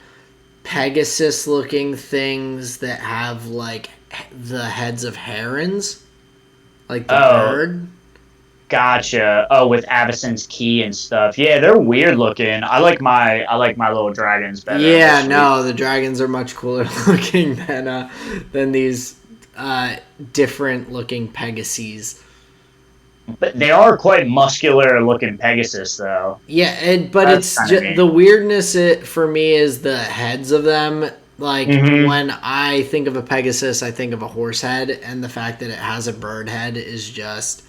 Pegasus-looking things that have, like, the heads of herons. Like the bird. Gotcha. Oh, with Avacyn's Key and stuff. Yeah, they're weird looking. I like my little dragons better. Yeah, no, the dragons are much cooler looking than these different looking Pegasus. But they are quite muscular looking Pegasus, though. Yeah, but it's just, the weirdness for me is the heads of them. Like, when I think of a Pegasus, I think of a horse head, and the fact that it has a bird head is just...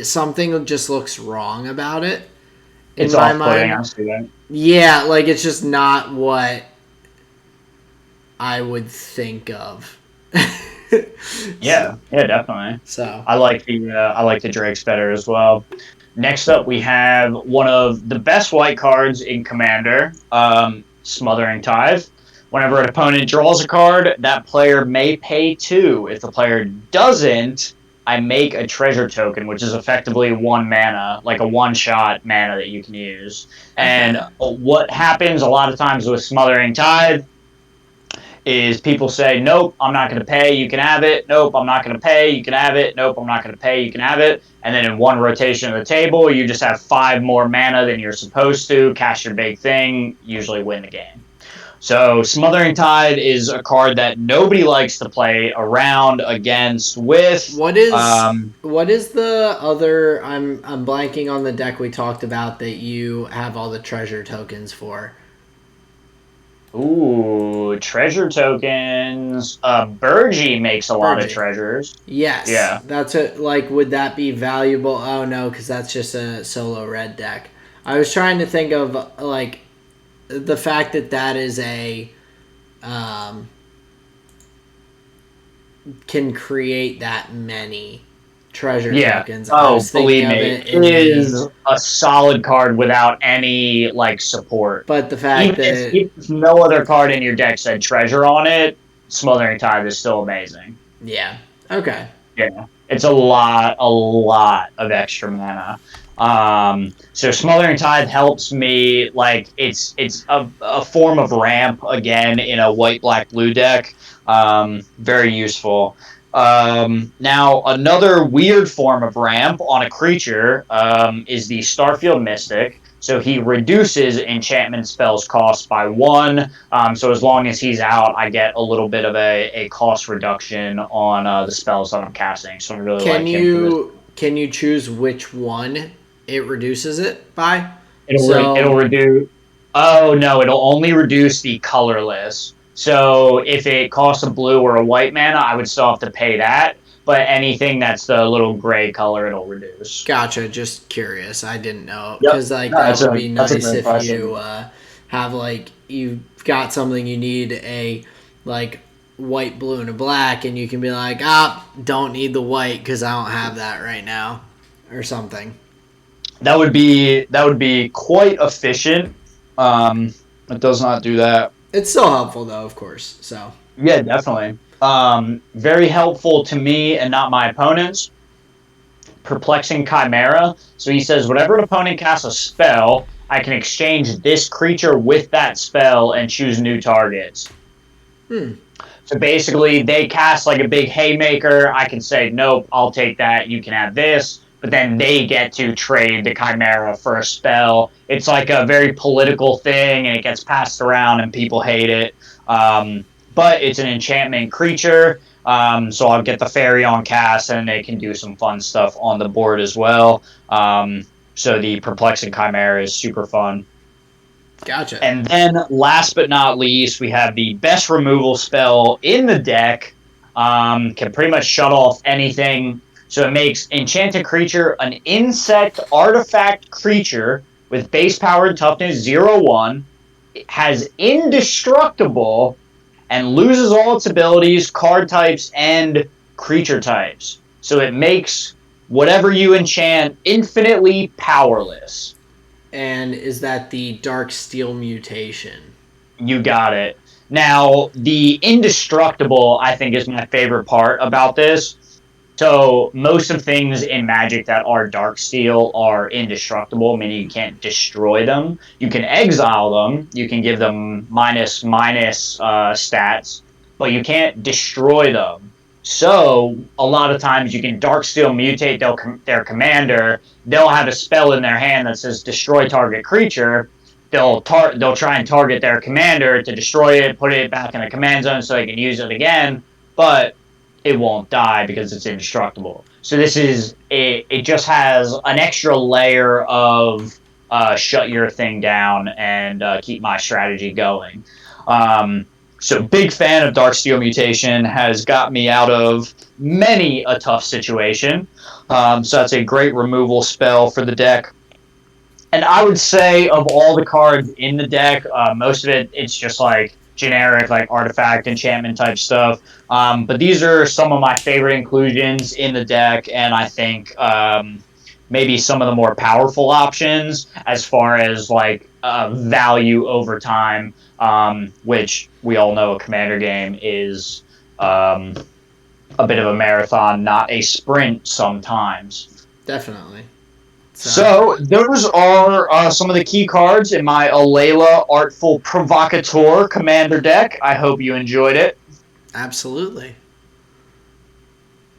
something just looks wrong about it. It's my mind. Yeah, like it's just not what I would think of. Yeah, definitely. So I like the Drakes better as well. Next up, we have one of the best white cards in Commander, Smothering Tithe. Whenever an opponent draws a card, that player may pay 2. If the player doesn't, I make a treasure token, which is effectively 1 mana, like a one-shot mana that you can use. And what happens a lot of times with Smothering Tithe is people say, nope, I'm not going to pay, you can have it. Nope, I'm not going to pay, you can have it. Nope, I'm not going to pay, you can have it. And then in one rotation of the table, you just have 5 more mana than you're supposed to, cast your big thing, usually win the game. So Smothering Tithe is a card that nobody likes to play around against with. What is the other? I'm blanking on the deck we talked about that you have all the treasure tokens for. Ooh, treasure tokens. Burgie makes a lot of treasures. Yes. Yeah. That's it. Like, would that be valuable? Oh no, because that's just a solo red deck. I was trying to think of like. The fact that is a can create that many treasure tokens. Oh, believe me, it is a solid card without any like support. But the fact if no other card in your deck said treasure on it, Smothering Tithe is still amazing. Yeah. Okay. Yeah, it's a lot of extra mana. So Smothering Tithe helps me, like, it's a form of ramp, again, in a white-black-blue deck. Very useful. Now, another weird form of ramp on a creature is the Starfield Mystic. So he reduces enchantment spells cost by 1. So as long as he's out, I get a little bit of a cost reduction on the spells that I'm casting. So I really like him. Can you choose which one it reduces it by. It'll reduce. Oh no, it'll only reduce the colorless. So if it costs a blue or a white mana, I would still have to pay that. But anything that's the little gray color, it'll reduce. Gotcha. Just curious. I didn't know Yep. because like No, that would be that's a nice great if question. you have like you've got something you need a like white, blue, and a black, and you can be like, don't need the white because I don't have that right now, or something. That would be quite efficient. It does not do that. It's still helpful though, of course. So Yeah, definitely. Very helpful to me and not my opponents. Perplexing Chimera. So he says, whenever an opponent casts a spell, I can exchange this creature with that spell and choose new targets. So basically, they cast like a big haymaker. I can say, nope, I'll take that. You can have this. But then they get to trade the Chimera for a spell. It's like a very political thing, and it gets passed around, and people hate it. But it's an enchantment creature, so I'll get the fairy on cast, and they can do some fun stuff on the board as well. So the Perplexing Chimera is super fun. gotcha. And then, last but not least, we have the best removal spell in the deck. Can pretty much shut off anything. So it makes Enchanted Creature an insect artifact creature with base power and toughness 0/1. It has indestructible and loses all its abilities, card types, and creature types. So it makes whatever you enchant infinitely powerless. And is that the Dark Steel mutation? You got it. Now, the indestructible, I think, is my favorite part about this. So, most of things in Magic that are Darksteel are indestructible, meaning you can't destroy them. You can exile them, you can give them minus stats, but you can't destroy them. So, a lot of times you can Darksteel mutate their commander, they'll have a spell in their hand that says destroy target creature. They'll try and target their commander to destroy it, put it back in the command zone so they can use it again, but it won't die because it's indestructible. So it just has an extra layer of shut your thing down and keep my strategy going. So big fan of Darksteel Mutation, has got me out of many a tough situation. So that's a great removal spell for the deck. And I would say of all the cards in the deck, most of it's just like generic, like artifact, enchantment type stuff. But these are some of my favorite inclusions in the deck, and I think maybe some of the more powerful options as far as like value over time, which we all know a commander game is a bit of a marathon, not a sprint sometimes. Definitely. So those are some of the key cards in my Alela Artful Provacateur commander deck. I hope you enjoyed it. Absolutely.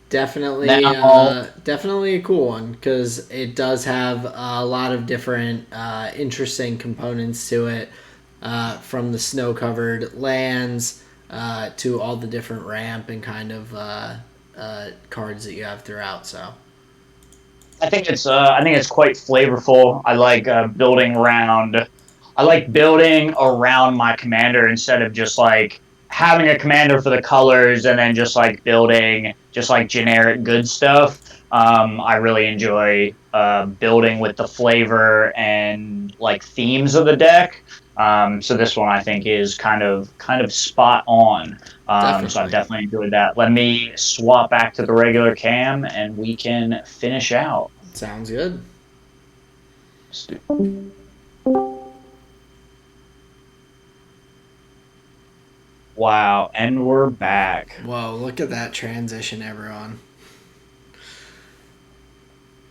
Definitely, definitely a cool one because it does have a lot of different interesting components to it, from the snow-covered lands to all the different ramp and kind of cards that you have throughout. So. I think it's quite flavorful. I like building around. I like building around my commander instead of just like having a commander for the colors and then just like building just like generic good stuff. I really enjoy building with the flavor and like themes of the deck. So this one I think is kind of spot on. So I've definitely enjoyed that. Let me swap back to the regular cam and we can finish out. Sounds good. Wow, and we're back. Whoa, look at that transition, everyone.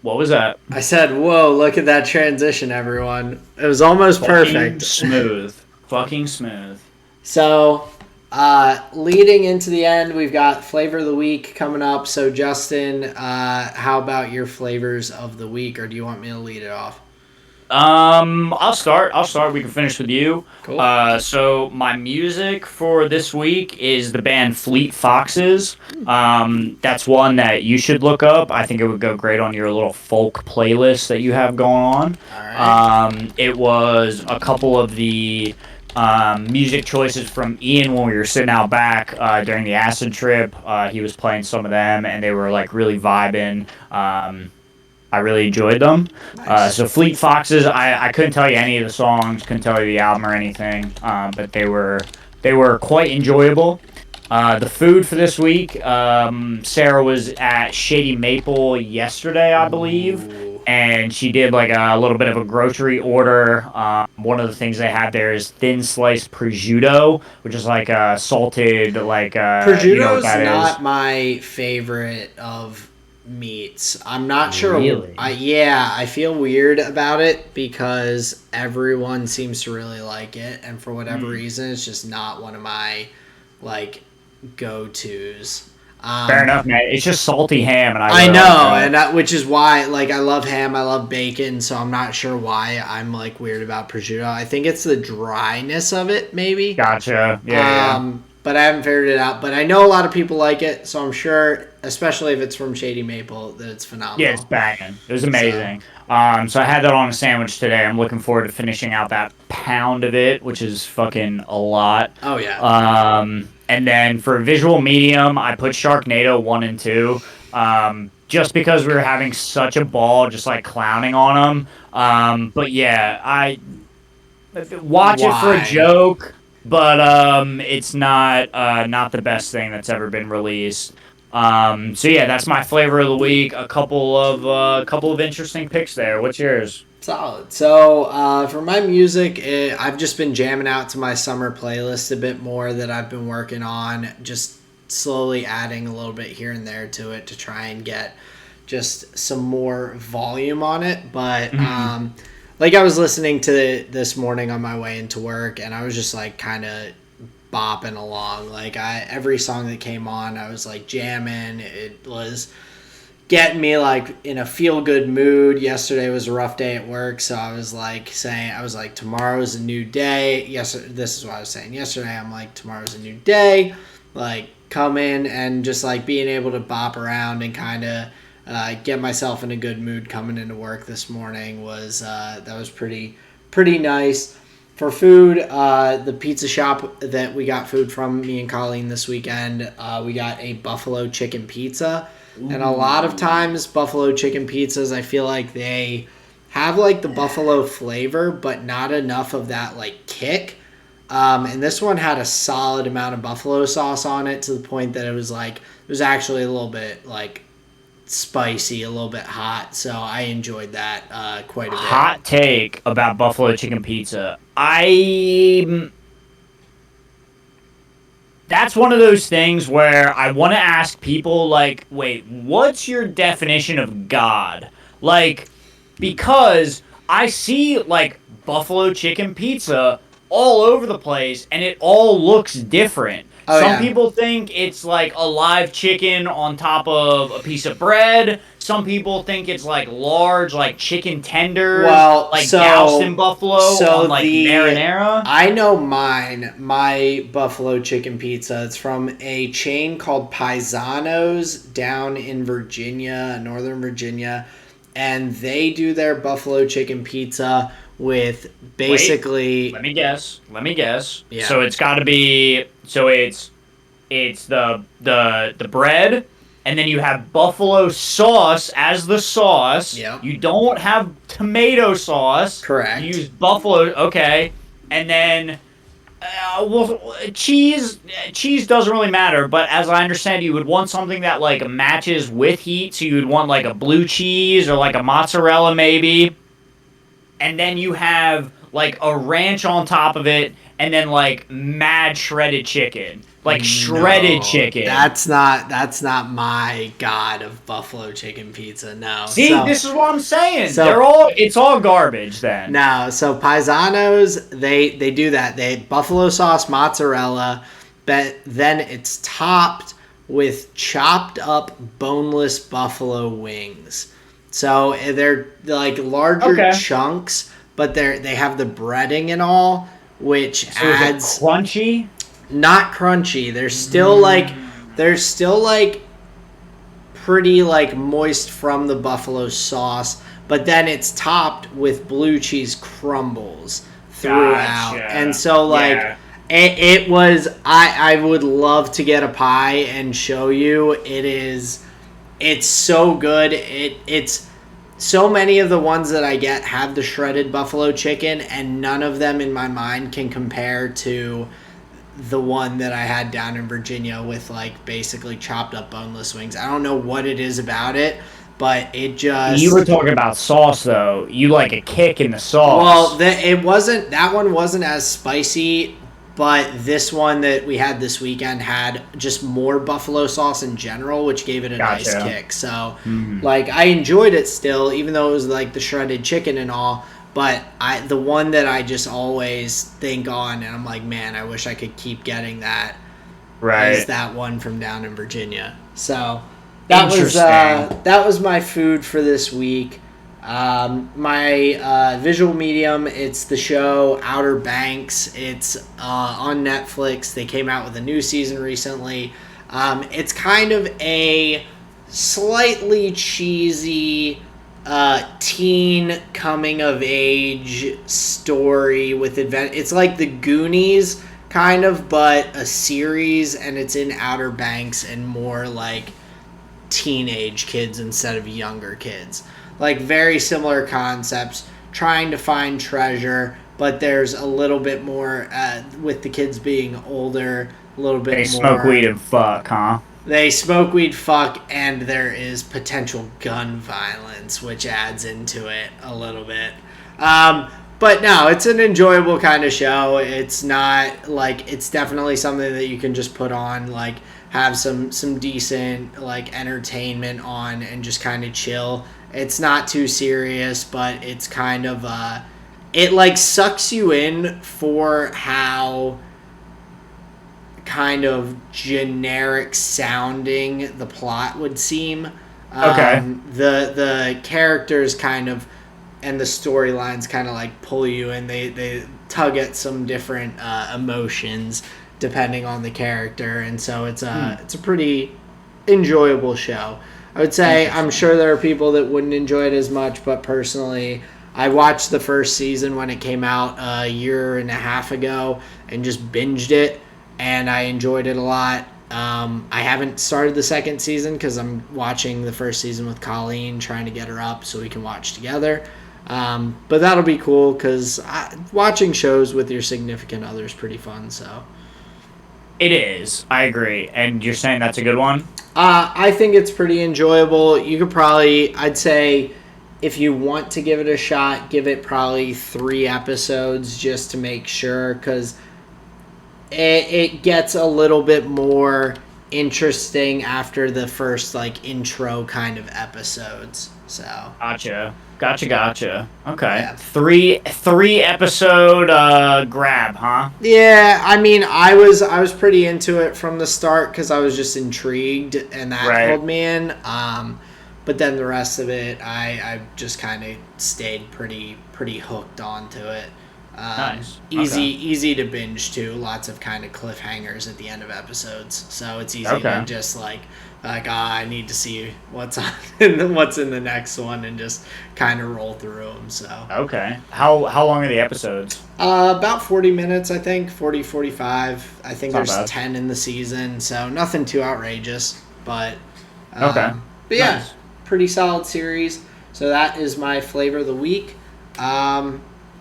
What was that? I said, whoa, look at that transition, everyone. It was almost perfect. Smooth. Fucking smooth. So, leading into the end, we've got Flavor of the Week coming up. So, Justin, how about your flavors of the week, or do you want me to lead it off? I'll start. We can finish with you. Cool. So my music for this week is the band Fleet Foxes. That's one that you should look up. I think it would go great on your little folk playlist that you have going on. All right. It was a couple of the music choices from Ian when we were sitting out back during the acid trip. He was playing some of them, and they were like really vibing. I really enjoyed them. Nice. So Fleet Foxes, I couldn't tell you any of the songs, couldn't tell you the album or anything, but they were quite enjoyable. The food for this week, Sarah was at Shady Maple yesterday, I believe, Ooh. and she did like a little bit of a grocery order. One of the things they have there is thin sliced prosciutto, which is like a salted, like Prosciutto you know what is that not is. my favorite of meats. I'm not sure. Really? I feel weird about it because everyone seems to really like it, and for whatever reason, it's just not one of my like go-tos. Fair enough, man. It's just salty ham, and I I really know, like that. and which is why, like, I love ham, I love bacon, so I'm not sure why I'm like weird about prosciutto. I think it's the dryness of it, maybe. Gotcha. Yeah. But I haven't figured it out. But I know a lot of people like it, so I'm sure, especially if it's from Shady Maple, that it's phenomenal. Yeah, it's banging. It was amazing. So I had that on a sandwich today. I'm looking forward to finishing out that pound of it, which is fucking a lot. Oh yeah. And then for visual medium, I put Sharknado 1 and 2. Just because we were having such a ball just like clowning on them. But yeah, I watch it for a Why? joke, but it's not the best thing that's ever been released. So yeah, that's my flavor of the week. A couple of interesting picks there. What's yours? Solid. So for my music, I've just been jamming out to my summer playlist a bit more that I've been working on, just slowly adding a little bit here and there to it to try and get just some more volume on it. But like I was listening to it this morning on my way into work, and I was just like kind of bopping along. Like every song that came on, I was like jamming. It was getting me like in a feel good mood. Yesterday was a rough day at work, so I was like tomorrow's a new day. Yes, this is what I was saying yesterday. I'm like, tomorrow's a new day. Like come in and just like being able to bop around and kind of get myself in a good mood coming into work this morning was that was pretty nice. For food, the pizza shop that we got food from, me and Colleen this weekend, we got a buffalo chicken pizza. And a lot of times buffalo chicken pizzas, I feel like they have like the buffalo flavor, but not enough of that like kick. And this one had a solid amount of buffalo sauce on it to the point that it was actually a little bit like spicy, a little bit hot. So I enjoyed that quite a bit. Hot take about buffalo chicken pizza. That's one of those things where I want to ask people, like, wait, what's your definition of God? Like, because I see, like, buffalo chicken pizza all over the place, and it all looks different. Oh, Some yeah. people think it's, like, a live chicken on top of a piece of bread. Some people think it's, like, large, like, chicken tenders, like, doused in buffalo on, like, marinara. I know my buffalo chicken pizza. It's from a chain called Paisanos down in Virginia, Northern Virginia. And they do their buffalo chicken pizza with basically... Wait, let me guess. Yeah. So it's got to be... So it's the bread... And then you have buffalo sauce as the sauce. Yep. You don't have tomato sauce. Correct. You use buffalo. Okay. And then, cheese. Cheese doesn't really matter. But as I understand, you would want something that like matches with heat. So you would want like a blue cheese or like a mozzarella maybe. And then you have like a ranch on top of it. And then like mad shredded chicken. Like shredded chicken. That's not my god of buffalo chicken pizza. No. See, this is what I'm saying. So, it's all garbage then. No, so Paisanos, they do that. They buffalo sauce mozzarella, but then it's topped with chopped up boneless buffalo wings. So they're like larger chunks, but they have the breading and all, which adds crunchy. Not crunchy. They're still like pretty like moist from the buffalo sauce, but then it's topped with blue cheese crumbles throughout. Gotcha. And so like it was I would love to get a pie and show you. It's so good. It's so many of the ones that I get have the shredded buffalo chicken, and none of them in my mind can compare to the one that I had down in Virginia with like basically chopped up boneless wings. I don't know what it is about it, but it just... You were talking about sauce though. You like a kick in the sauce. Well, that one wasn't as spicy, but this one that we had this weekend had just more buffalo sauce in general, which gave it a nice kick. So like I enjoyed it still, even though it was like the shredded chicken and all. But the one that I just always think on, and I'm like, man, I wish I could keep getting that. Right. Is that one from down in Virginia? So that was my food for this week. My visual medium, it's the show Outer Banks. It's on Netflix. They came out with a new season recently. It's kind of a slightly cheesy teen coming of age story with it's like the Goonies kind of, but a series, and it's in Outer Banks and more like teenage kids instead of younger kids. Like very similar concepts, trying to find treasure, but there's a little bit more with the kids being older, a little bit more. They smoke weed and fuck, huh? They smoke weed, fuck, and there is potential gun violence, which adds into it a little bit. But no, it's an enjoyable kind of show. It's not like, it's definitely something that you can just put on, like have some decent like entertainment on and just kind of chill. It's not too serious, but it's kind of it like sucks you in for how kind of generic sounding the plot would seem. The characters kind of and the storylines kind of like pull you in. They tug at some different emotions depending on the character, and so it's a pretty enjoyable show. I would say I'm sure there are people that wouldn't enjoy it as much, but personally, I watched the first season when it came out a year and a half ago and just binged it, and I enjoyed it a lot. I haven't started the second season because I'm watching the first season with Colleen, trying to get her up so we can watch together. But that'll be cool because watching shows with your significant other is pretty fun. So it is. I agree. And you're saying that's a good one? I think it's pretty enjoyable. You could probably, I'd say, if you want to give it a shot, give it probably 3 episodes just to make sure, because it gets a little bit more interesting after the first like intro kind of episodes. So Gotcha. Okay. Yeah. Three episode grab, huh? Yeah, I mean, I was pretty into it from the start because I was just intrigued, and that pulled me in. But then the rest of it, I just kind of stayed pretty hooked onto it. Nice. Easy to binge too. Lots of kind of cliffhangers at the end of episodes, so it's easy to just like I need to see what's in the next one and just kind of roll through them. So how long are the episodes? About 40 minutes, I think. 45. I think there's 10 in the season, so nothing too outrageous, but yeah, nice. Pretty solid series. So that is my flavor of the week.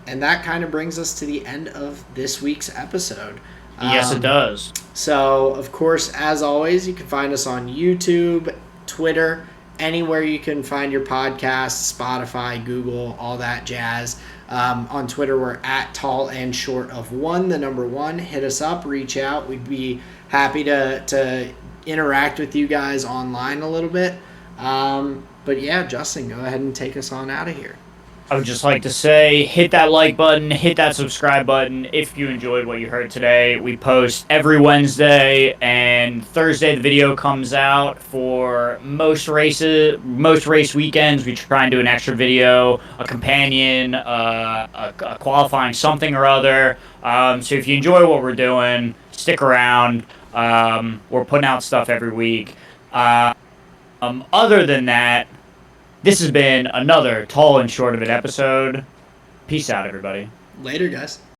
And that kind of brings us to the end of this week's episode. Yes, it does. So, of course, as always, you can find us on YouTube, Twitter, anywhere you can find your podcasts, Spotify, Google, all that jazz. On Twitter, we're at tall and short of 1, the number 1. Hit us up, reach out. We'd be happy to interact with you guys online a little bit. But yeah, Justin, go ahead and take us on out of here. I would just like to say, hit that like button, hit that subscribe button if you enjoyed what you heard today. We post every Wednesday, and Thursday the video comes out for most race weekends. We try and do an extra video, a companion, a qualifying something or other. So if you enjoy what we're doing, stick around. We're putting out stuff every week. Other than that, this has been another tall and short of an episode. Peace out, everybody. Later, guys.